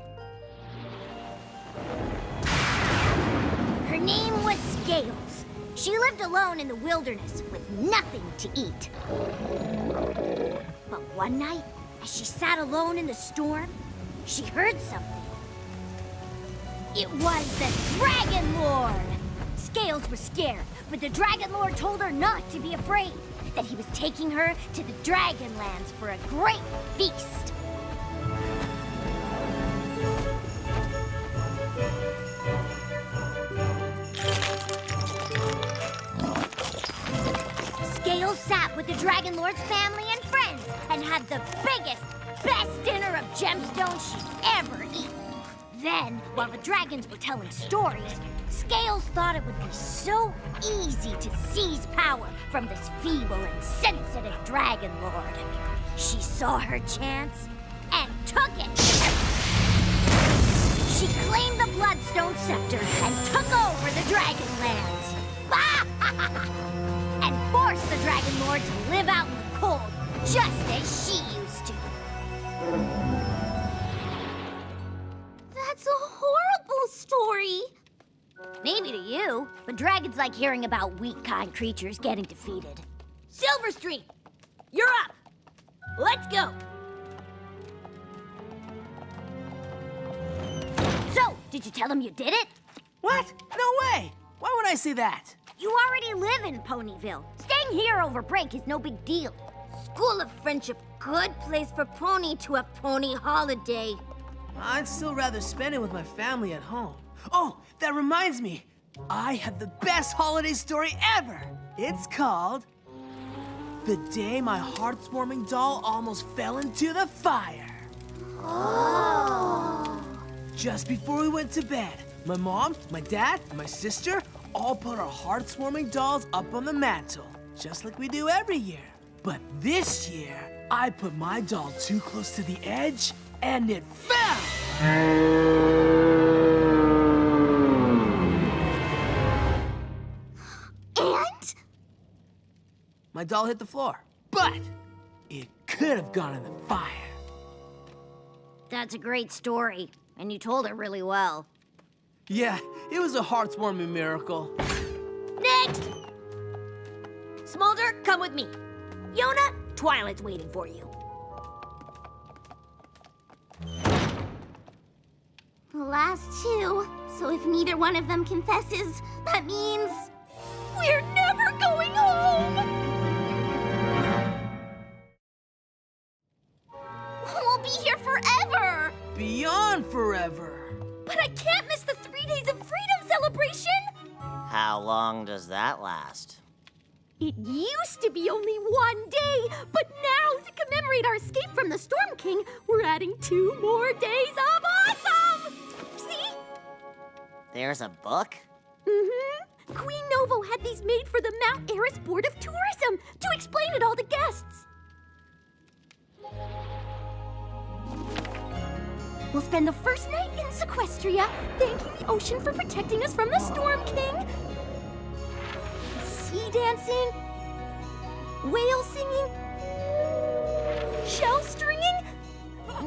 Her name was Scales. She lived alone in the wilderness with nothing to eat. But one night, as she sat alone in the storm, she heard something. It was the Dragon Lord! Scales was scared, but the Dragon Lord told her not to be afraid, that he was taking her to the Dragonlands for a great feast. Scales sat with the Dragon Lord's family and friends and had the biggest, best dinner of gemstones she'd ever eaten. Then, while the dragons were telling stories, Scales thought it would be so easy to seize power from this feeble and sensitive Dragon Lord. She saw her chance and took it. She claimed the Bloodstone Scepter and took over the Dragonlands. And forced the Dragon Lord to live out in the cold, just as she used to. That's a horrible story. Maybe to you, but dragons like hearing about weak, kind creatures getting defeated. Silverstream, you're up. Let's go. So, did you tell him you did it? What? No way! Why would I say that? You already live in Ponyville. Staying here over break is no big deal. School of Friendship, good place for Pony to have pony holiday. I'd still rather spend it with my family at home. Oh, that reminds me. I have the best holiday story ever. It's called The Day My Heartwarming Doll Almost Fell into the Fire. Oh. Just before we went to bed, my mom, my dad, and my sister all put our heartwarming dolls up on the mantle, just like we do every year. But this year, I put my doll too close to the edge, and it fell! And? My doll hit the floor, but it could have gone in the fire. That's a great story, and you told it really well. Yeah, it was a heartwarming miracle. Next! Smolder, come with me. Yona, Twilight's waiting for you. The last two. So if neither one of them confesses, that means we're never going home! We'll be here forever! Beyond forever. But I can't miss the 3 days of freedom celebration! How long does that last? It used to be only 1 day, but now, to commemorate our escape from the Storm King, we're adding 2 more days of awesome! See? There's a book? Mm-hmm. Queen Novo had these made for the Mount Eris Board of Tourism to explain it all to guests. We'll spend the first night in Equestria, thanking the ocean for protecting us from the Storm King. Sea dancing, whale singing, shell stringing,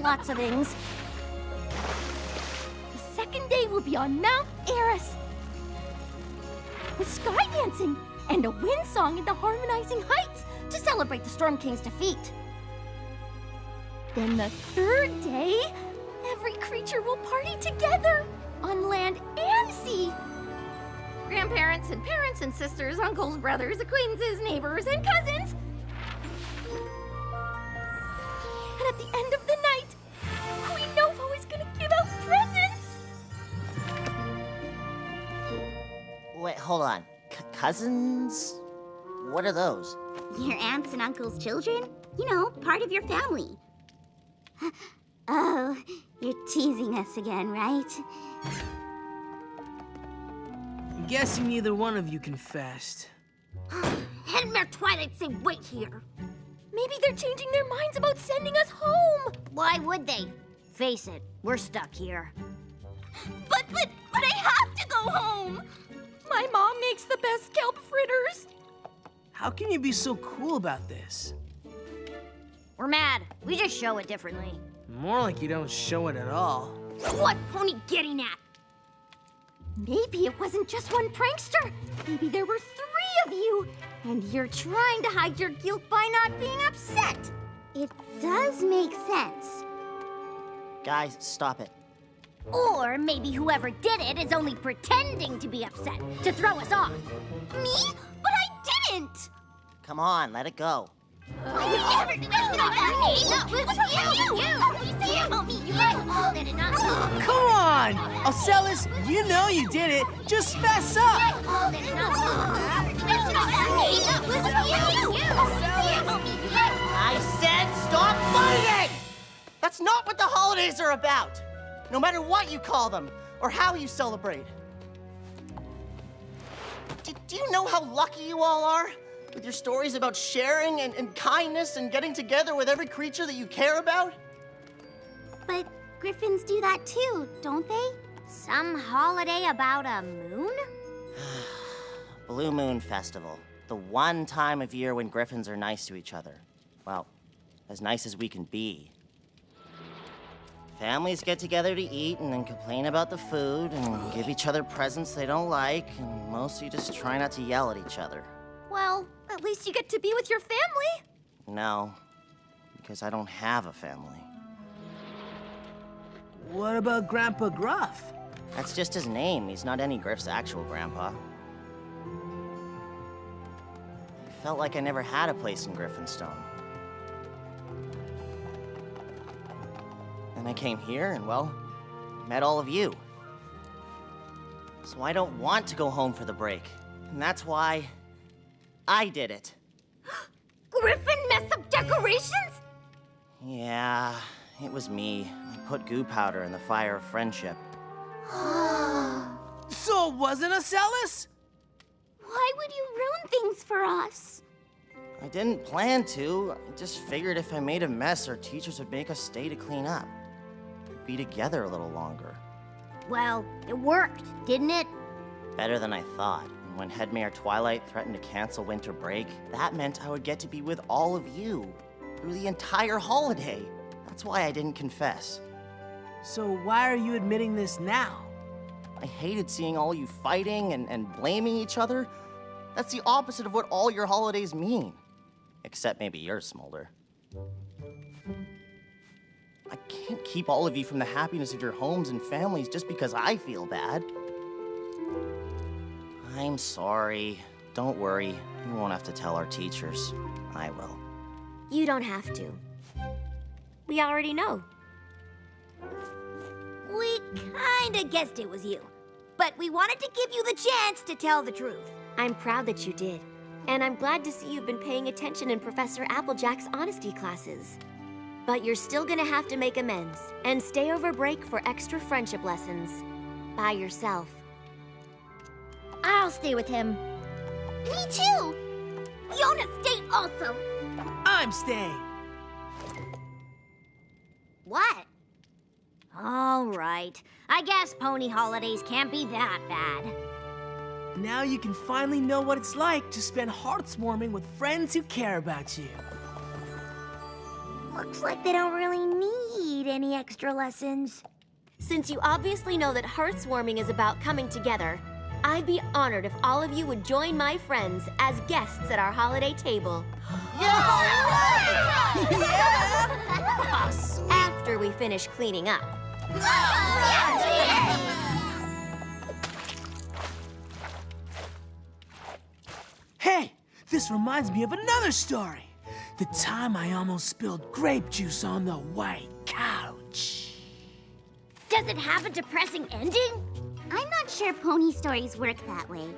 lots of things. The second day will be on Mount Eris, with sky dancing and a wind song in the Harmonizing Heights to celebrate the Storm King's defeat. Then the third day, every creature will party together on land and sea. Grandparents and parents and sisters, uncles, brothers, acquaintances, neighbors, and cousins. And at the end of the night, Queen Novo is gonna give out presents. Wait, hold on. Cousins? What are those? Your aunts and uncles' children? You know, part of your family. Oh, you're teasing us again, right? I'm guessing neither one of you confessed. Hedmare Twilight say wait here. Maybe they're changing their minds about sending us home. Why would they? Face it, we're stuck here. But I have to go home. My mom makes the best kelp fritters. How can you be so cool about this? We're mad. We just show it differently. More like you don't show it at all. What Pony getting at? Maybe it wasn't just one prankster. Maybe there were 3 of you. And you're trying to hide your guilt by not being upset. It does make sense. Guys, stop it. Or maybe whoever did it is only pretending to be upset to throw us off. Me? But I didn't. Come on, let it go. You never did that. Come on! Ocellus, you know you did it. Just fess up! I said stop fighting! That's not what the holidays are about. No matter what you call them, or how you celebrate. Do you know how lucky you all are? With your stories about sharing and kindness and getting together with every creature that you care about? But griffins do that too, don't they? Some holiday about a moon? Blue Moon Festival. The one time of year when griffins are nice to each other. Well, as nice as we can be. Families get together to eat and then complain about the food and give each other presents they don't like and mostly just try not to yell at each other. Well, at least you get to be with your family. No, because I don't have a family. What about Grandpa Gruff? That's just his name. He's not any Griff's actual grandpa. I felt like I never had a place in Griffinstone. And I came here and, well, met all of you. So I don't want to go home for the break. And that's why I did it. Griffin mess up decorations? Yeah, it was me. I put goo powder in the fire of friendship. So it wasn't a Celis? Why would you ruin things for us? I didn't plan to. I just figured if I made a mess, our teachers would make us stay to clean up. We'd be together a little longer. Well, it worked, didn't it? Better than I thought. And when Headmayor Twilight threatened to cancel winter break, that meant I would get to be with all of you through the entire holiday. That's why I didn't confess. So why are you admitting this now? I hated seeing all you fighting and blaming each other. That's the opposite of what all your holidays mean. Except maybe yours, Smolder. I can't keep all of you from the happiness of your homes and families just because I feel bad. I'm sorry. Don't worry. You won't have to tell our teachers. I will. You don't have to. We already know. We kinda guessed it was you. But we wanted to give you the chance to tell the truth. I'm proud that you did. And I'm glad to see you've been paying attention in Professor Applejack's honesty classes. But you're still gonna have to make amends and stay over break for extra friendship lessons. By yourself. I'll stay with him. Me too! Yona, stay also! I'm staying. What? All right. I guess pony holidays can't be that bad. Now you can finally know what it's like to spend hearts warming with friends who care about you. Looks like they don't really need any extra lessons. Since you obviously know that hearts warming is about coming together, I'd be honored if all of you would join my friends as guests at our holiday table. After we finish cleaning up. Hey, this reminds me of another story. The time I almost spilled grape juice on the white couch. Does it have a depressing ending? I'm not sure pony stories work that way.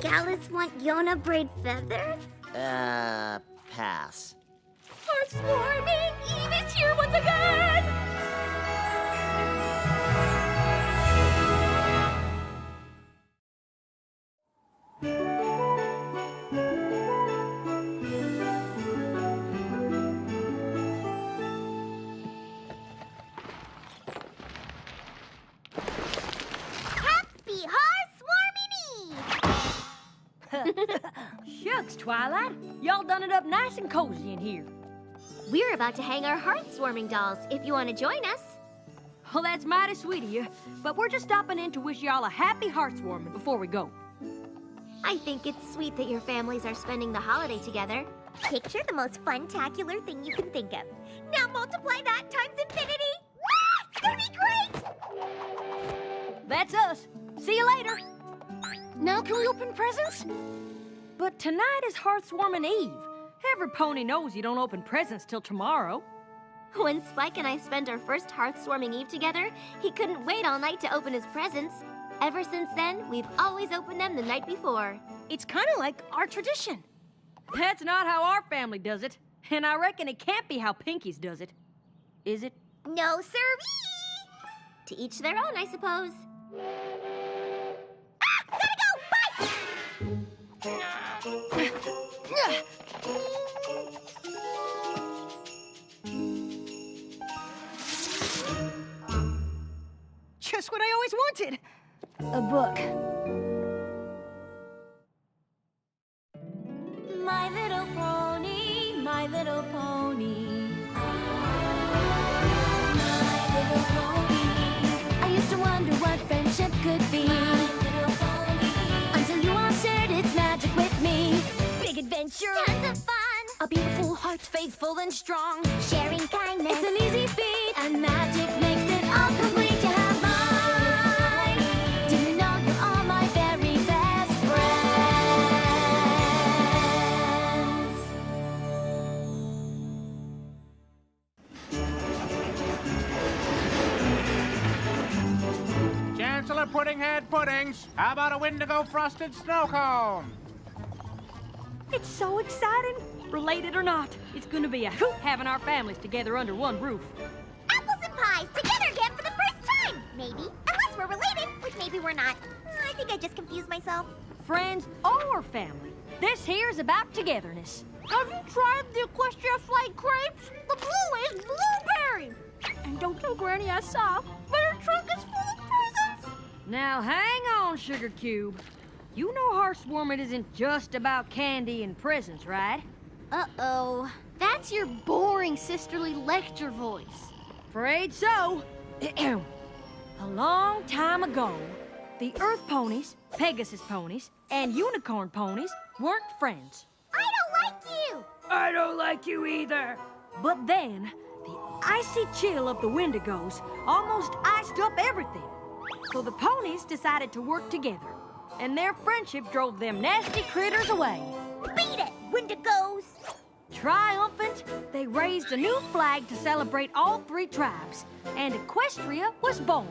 Gallus want Yona braid feathers? Pass. Hearts warming! Eve is here once again! Happy Hearts warming Eve! Shucks, Twilight. Y'all done it up nice and cozy in here. We're about to hang our heart-warming dolls, if you want to join us. Well, that's mighty sweet of you, but we're just stopping in to wish y'all a happy hearts warming before we go. I think it's sweet that your families are spending the holiday together. Picture the most fun-tacular thing you can think of. Now multiply that times infinity. It's gonna be great! That's us. See you later. Now can we open presents? But tonight is Hearts Warming Eve. Every pony knows you don't open presents till tomorrow. When Spike and I spent our first hearth-warming Eve together, he couldn't wait all night to open his presents. Ever since then, we've always opened them the night before. It's kind of like our tradition. That's not how our family does it. And I reckon it can't be how Pinky's does it. Is it? No, sirree! To each their own, I suppose. Ah! Gotta go! Bye! Just what I always wanted. A book. My little pony, my little pony. My little pony. I used to wonder what friendship could be. My little pony. Until you all shared its magic with me. Big adventure! Tons of fun. A beautiful heart, faithful and strong. Sharing kindness. It's an easy feat. And magic makes it all so complete to have mine. Do you know you're all my very best friends. Chancellor Puddinghead Puddings, how about a Wendigo frosted snow cone? It's so exciting. Related or not, it's gonna be a hoot having our families together under one roof. Apples and pies together again for the first time. Maybe. Unless we're related, which maybe we're not. I think I just confused myself. Friends or family, this here's about togetherness. Have you tried the Equestria flag crepes? The blue is blueberry. And don't tell Granny I saw, but her trunk is full of presents. Now hang on, Sugar Cube. You know Hearthswarming isn't just about candy and presents, right? Uh-oh. That's your boring sisterly lecture voice. Afraid so. A long time ago, the Earth Ponies, Pegasus Ponies, and Unicorn Ponies weren't friends. I don't like you. I don't like you either. But then, the icy chill of the Wendigos almost iced up everything. So the ponies decided to work together, and their friendship drove them nasty critters away. Beat it, Wendigos. Triumphant, they raised a new flag to celebrate all three tribes, and Equestria was born.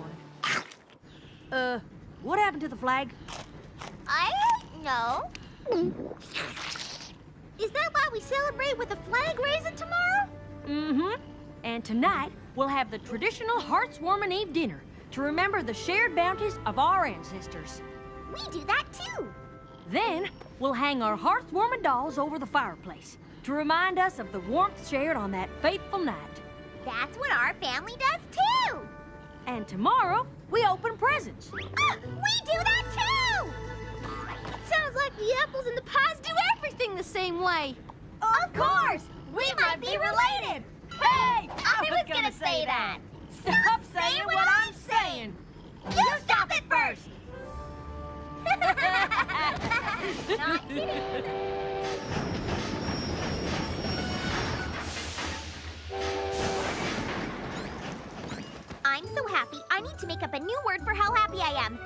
What happened to the flag? I don't know. Is that why we celebrate with a flag raising tomorrow? Mm-hmm. And tonight, we'll have the traditional Hearthswarming Eve dinner to remember the shared bounties of our ancestors. We do that too. Then, we'll hang our Hearthswarming dolls over the fireplace to remind us of the warmth shared on that fateful night. That's what our family does too. And tomorrow, we open presents. We do that too. Sounds like the apples and the pies do everything the same way. Of course, we might be related. Hey! I was gonna say that. Stop saying what I'm saying. You stop it first. Not kidding. I'm so happy, I need to make up a new word for how happy I am.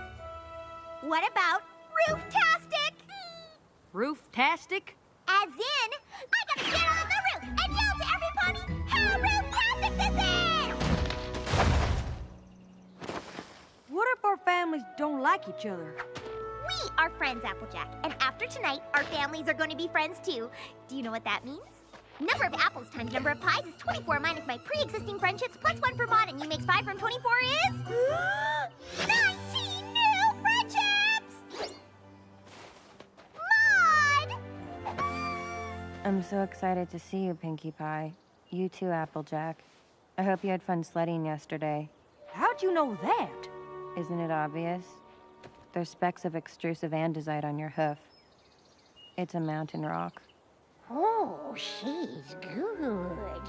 What about rooftastic? Rooftastic? As in, I gotta get on the roof and yell to Everypony how rooftastic this is! What if our families don't like each other? We are friends, Applejack, and after tonight, our families are going to be friends too. Do you know what that means? Number of apples times number of pies is 24 minus my pre-existing friendships plus 1 for Maud, and you makes 5 from 24 is... 19 new friendships! Maud! I'm so excited to see you, Pinkie Pie. You too, Applejack. I hope you had fun sledding yesterday. How'd you know that? Isn't it obvious? There's specks of extrusive andesite on your hoof. It's a mountain rock. Oh, she's good.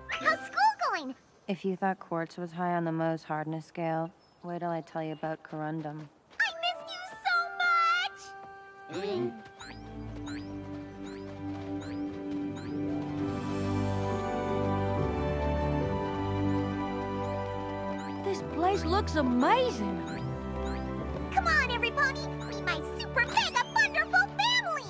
How's school going? If you thought quartz was high on the Mohs hardness scale, wait till I tell you about corundum. I missed you so much! This place looks amazing. Come on, Everypony! Be my super mega wonderful family!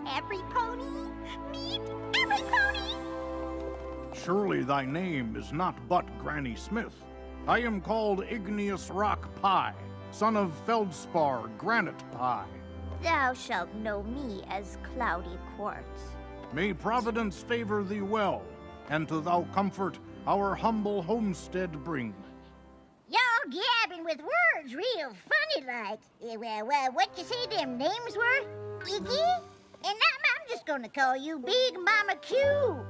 Everypony! Meet Everypony! Surely thy name is not but Granny Smith. I am called Igneous Rock Pie, son of Feldspar Granite Pie. Thou shalt know me as Cloudy Quartz. May Providence favor thee well, and to thou comfort our humble homestead bring. Y'all gabbing with words real funny like. Well, what you say them names were? Iggy? And I'm just gonna call you Big Mama Q.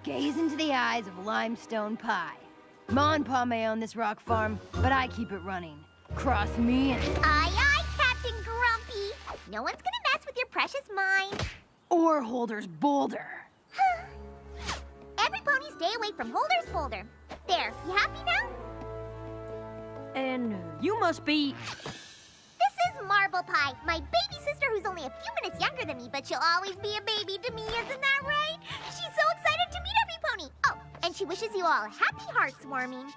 Gaze into the eyes of limestone pie. Ma and Pa may own this rock farm, but I keep it running. Cross me and... Aye, aye, Captain Grumpy. No one's gonna mess with your precious mind. Or Holder's boulder. Everypony stay away from Holder's boulder. There, you happy now? And you must be... This is Marble Pie, my baby sister who's only a few minutes younger than me, but she'll always be a baby to me, isn't that right? She's so excited to meet Everypony. Oh, and she wishes you all happy heartswarming.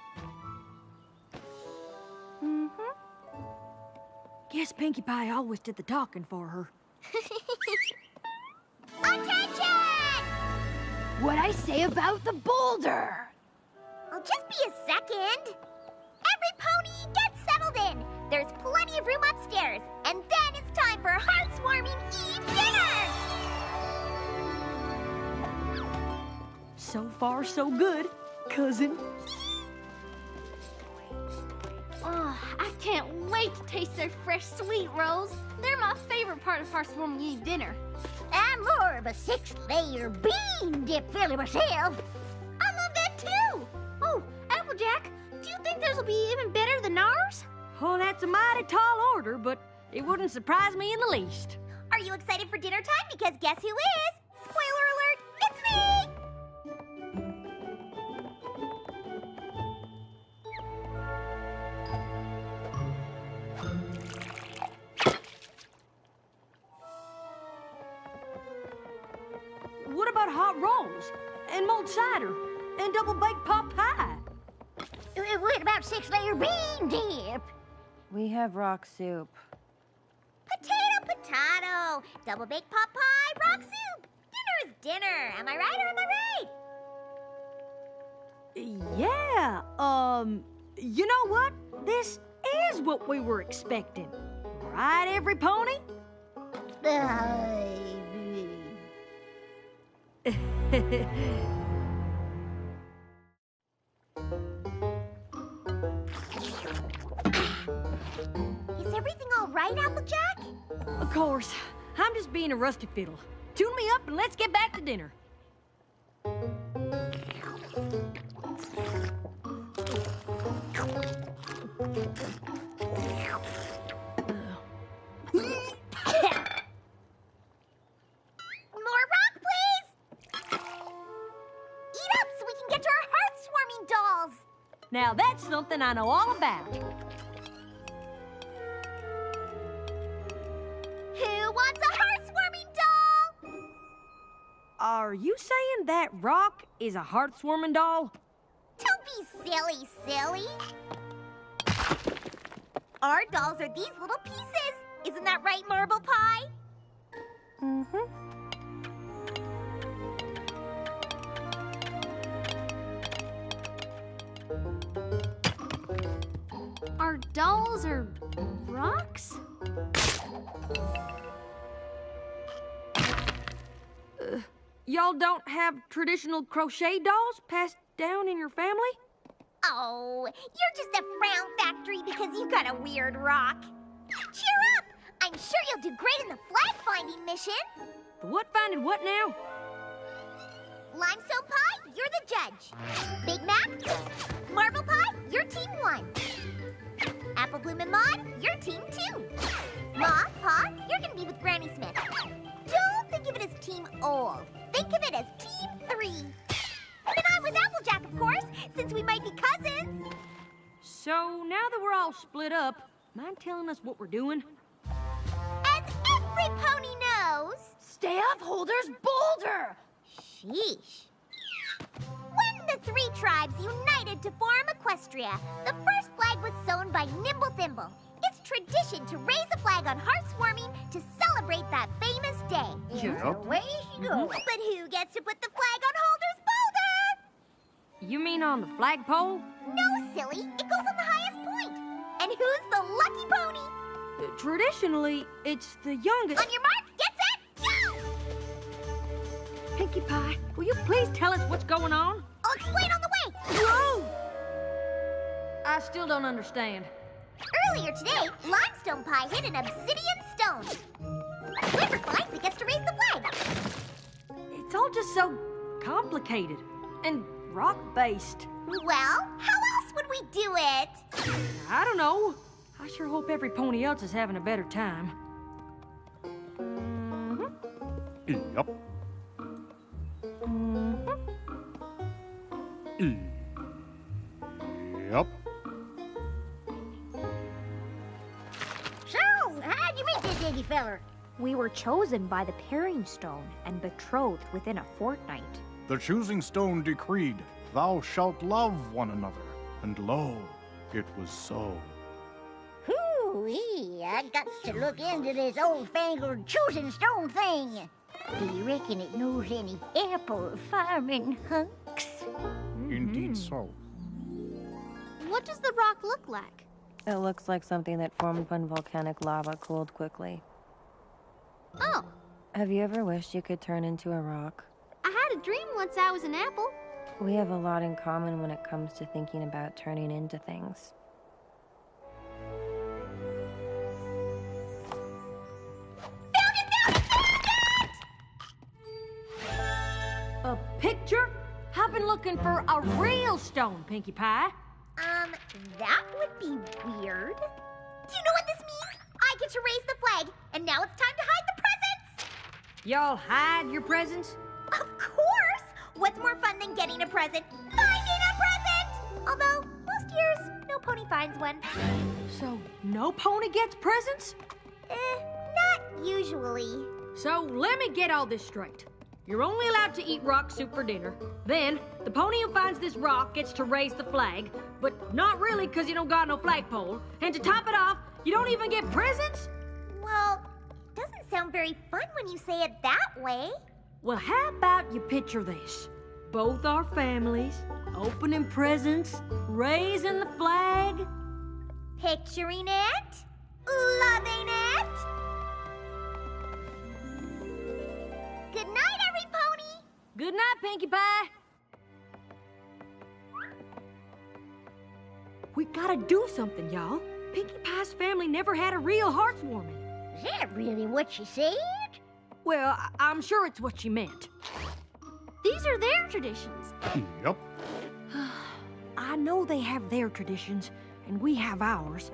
Guess Pinkie Pie always did the talking for her. Attention! What'd I say about the boulder? I'll just be a second. Everypony, get settled in. There's plenty of room upstairs. And then it's time for Heartswarming Eve dinner! So far, so good, cousin. Oh, I can't wait to taste their fresh sweet rolls. They're my favorite part of Heartswarming Eve dinner. I'm more of a 6-layer bean dip filler myself. I love that too. Oh, Applejack, do you think theirs will be even better than ours? Oh, that's a mighty tall order, but it wouldn't surprise me in the least. Are you excited for dinner time? Because guess who is? Spoiler alert, it's me! What about hot rolls, and mulled cider, and double-baked pot pie? What about 6-layer bean dip? We have rock soup. Potato, double-baked pot pie, rock soup. Dinner is dinner. Am I right or am I right? Yeah, you know what? This is what we were expecting. Right, Everypony? Is everything all right, Applejack? Of course. I'm just being a rusty fiddle. Tune me up and let's get back to dinner. More rock, please! Eat up so we can get to our heartswarming dolls! Now that's something I know all about. Who wants a heartswarming doll? Are you saying that rock is a heart-swarming doll? Don't be silly, silly. Our dolls are these little pieces. Isn't that right, Marble Pie? Mm-hmm. Our dolls are rocks? Y'all don't have traditional crochet dolls passed down in your family? Oh, you're just a frown factory because you got a weird rock. Cheer up! I'm sure you'll do great in the flag-finding mission. What finding what now? Limestone Pie, you're the judge. Big Mac, Marble Pie, you're team 1. Apple Bloom and Maud, you're team 2. Ma, Pa, you're gonna be with Granny Smith. Don't think of it as team old. Think of it as team 3. And I'm with Applejack, of course, since we might be cousins. So now that we're all split up, mind telling us what we're doing? As every pony knows, Staff Holder's boulder! sheesh. When the 3 tribes united to form Equestria, the first flag was sewn by Nimble Thimble. It's tradition to raise a flag on Heartswarming to celebrate that famous day. Yep. Away she goes. But who gets to put the flag on Holder's boulder? You mean on the flagpole? No, silly. It goes on the highest point. And who's the lucky pony? Traditionally, it's the youngest. On your mark, get set, go! Pinkie Pie, will you please tell us what's going on? I'll explain on the way. Whoa! I still don't understand. Earlier today, Limestone Pie hit an obsidian stone. Whoever finds it gets to raise the flag. It's all just so complicated and rock-based. Well, how else would we do it? I don't know. I sure hope every pony else is having a better time. Yep. Yep. So, how'd you lucky feller. We were chosen by the pairing stone and betrothed within a fortnight. The choosing stone decreed, "Thou shalt love one another." And lo, it was so. Hoo-wee, I got to look into this old-fangled choosing stone thing. Do you reckon it knows any apple farming hunks? Indeed so. What does the rock look like? It looks like something that formed when volcanic lava cooled quickly. Oh, Have you ever wished you could turn into a rock? I had a dream once I was an apple. We have a lot in common when it comes to thinking about turning into things. A picture? I've been looking for a real stone, Pinkie Pie. That would be weird. Do you know what this means? I get to raise the flag, and now it's time to hide the presents! Y'all hide your presents? Of course! What's more fun than getting a present? Finding a present! Although, most years, no pony finds one. So, no pony gets presents? Not usually. So, let me get all this straight. You're only allowed to eat rock soup for dinner. Then, the pony who finds this rock gets to raise the flag, but not really because you don't got no flagpole. And to top it off, you don't even get presents? Well, doesn't sound very fun when you say it that way. Well, how about you picture this? Both our families, opening presents, raising the flag. Picturing it, loving it. Good night, Everypony. Good night, Pinkie Pie. We gotta do something, y'all. Pinkie Pie's family never had a real heartwarming. Is that really what she said? Well, I'm sure it's what she meant. These are their traditions. Yep. I know they have their traditions, and we have ours,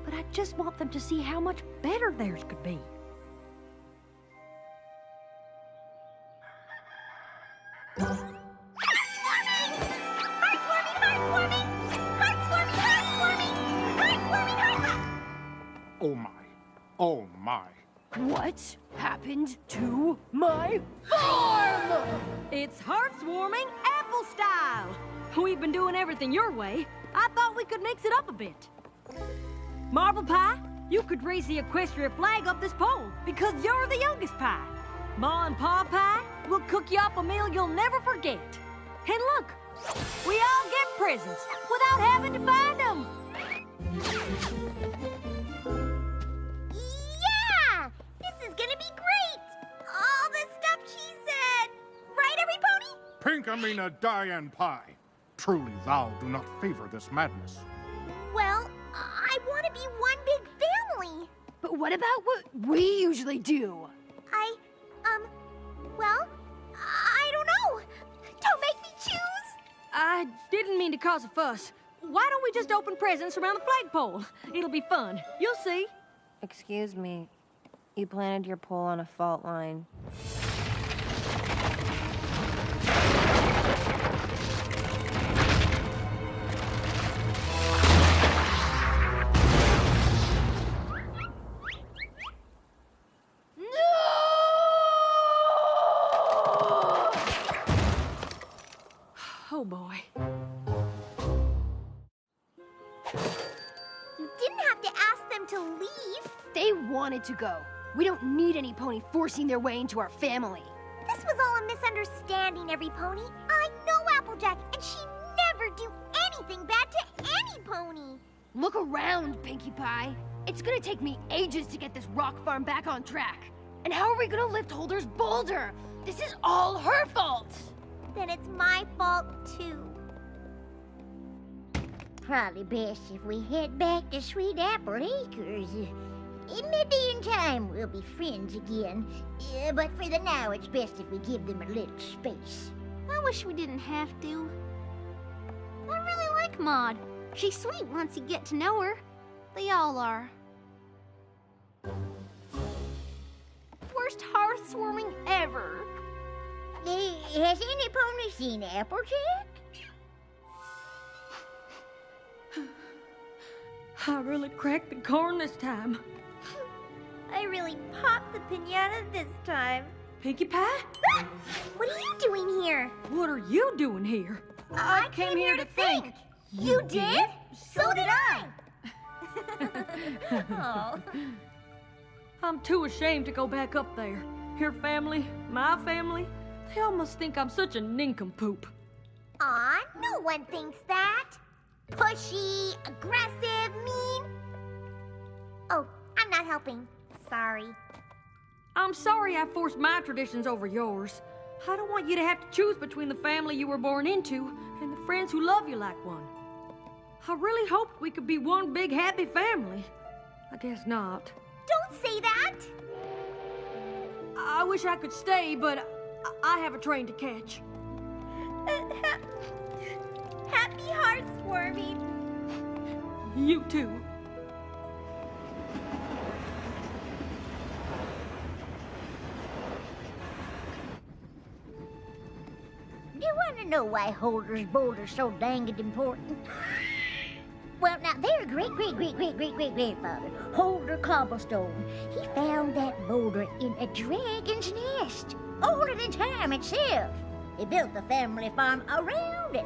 but I just want them to see how much better theirs could be. Oh my. Oh my. What happened to my farm? It's heartwarming apple style. We've been doing everything your way. I thought we could mix it up a bit. Marble Pie, you could raise the Equestria flag up this pole because you're the youngest pie. Ma and Pa Pie will cook you up a meal you'll never forget. And look, we all get presents without having to find them. Yeah! This is gonna be great! All the stuff she said! Right, Everypony? Pinkamena Diane Pie. Truly thou do not favor this madness. Well, I want to be one big family. But what about what we usually do? Well, I don't know. Don't make me choose. I didn't mean to cause a fuss. Why don't we just open presents around the flagpole? It'll be fun. You'll see. Excuse me. You planted your pole on a fault line. Oh boy. You didn't have to ask them to leave. They wanted to go. We don't need any pony forcing their way into our family. This was all a misunderstanding, Everypony. I know Applejack, and she never do anything bad to any pony. Look around, Pinkie Pie. It's gonna take me ages to get this rock farm back on track. And how are we gonna lift Holder's boulder? This is all her fault. Then it's my fault, too. Probably best if we head back to Sweet Apple Acres. Maybe in time we'll be friends again. But for the now, it's best if we give them a little space. I wish we didn't have to. I really like Maud. She's sweet once you get to know her. They all are. Worst heartwarming ever. Has any pony seen Applejack? I really cracked the corn this time. I really popped the piñata this time. Pinkie Pie? Ah! What are you doing here? What are you doing here? I came here to think. You did? So did I. Oh. I'm too ashamed to go back up there. Your family, my family, they all must think I'm such a nincompoop. Aw, no one thinks that. Pushy, aggressive, mean. Oh, I'm not helping. Sorry. I'm sorry I forced my traditions over yours. I don't want you to have to choose between the family you were born into and the friends who love you like one. I really hoped we could be one big happy family. I guess not. Don't say that. I wish I could stay, but I have a train to catch. Happy heartswarming. You too. You want to know why Holder's boulder's so danged important? Well, now, their great-great-great-great-great-great-grandfather, Holder Cobblestone, he found that boulder in a dragon's nest, older than time itself. He built the family farm around it,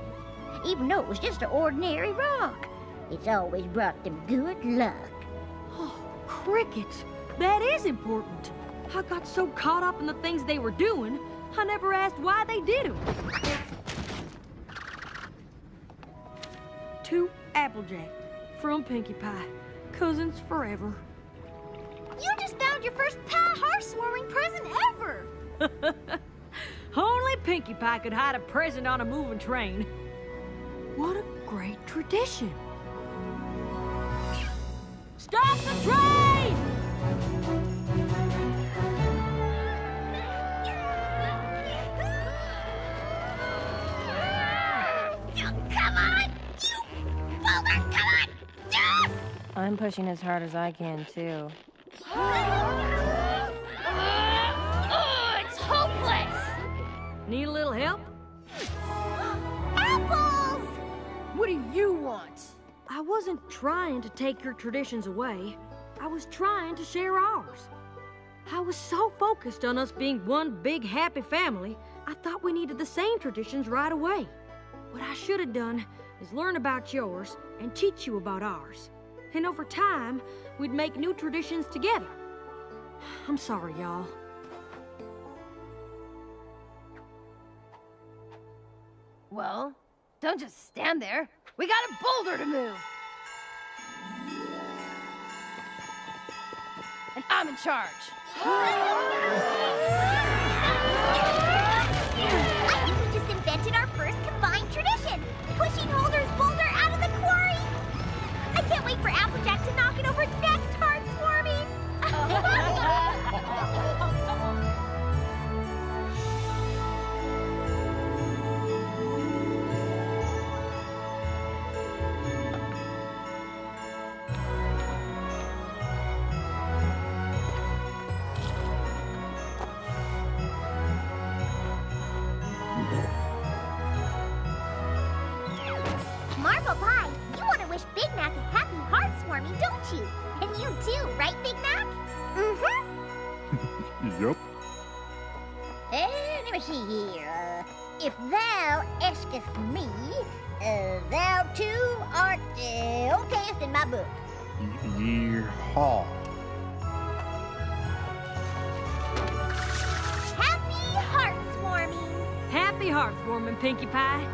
even though it was just an ordinary rock. It's always brought them good luck. Oh, crickets. That is important. I got so caught up in the things they were doing, I never asked why they did them. 2 Applejack from Pinkie Pie. Cousins forever. You just found your first pie heartswarming present ever. Only Pinkie Pie could hide a present on a moving train. What a great tradition. Stop the train! Come on, you boulder, come on! I'm pushing as hard as I can, too. It's hopeless! Need a little help? Apples! What do you want? I wasn't trying to take your traditions away. I was trying to share ours. I was so focused on us being one big happy family, I thought we needed the same traditions right away. What I should have done is learn about yours and teach you about ours. And over time, we'd make new traditions together. I'm sorry, y'all. Well, don't just stand there. We got a boulder to move. And I'm in charge. I think we just invented our first combined tradition, pushing Holder's boulder out of the quarry. I can't wait for Applejack to knock it over next heartswarming. Marble Pie, you want to wish Big Mac a happy heartswarming, don't you? And you too, right, Big Mac? Mm-hmm. Yep. Let me see here. If thou askest me, thou too art okayest in my book. Yeehaw. Happy heartswarming. Happy heartswarming, Pinkie Pie.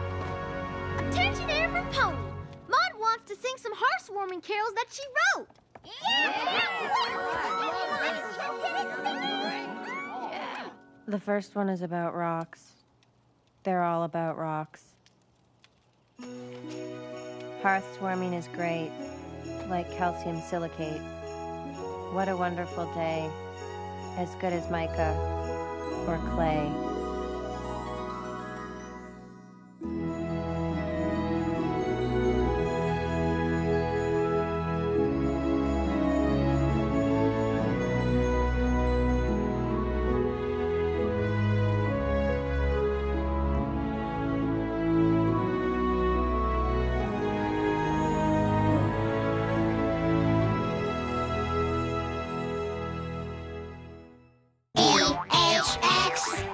Attention, Everypony. Maud wants to sing some heartwarming carols that she wrote. The first one is about rocks. They're all about rocks. Hearthswarming is great, like calcium silicate. What a wonderful day, as good as mica or clay. Equestria.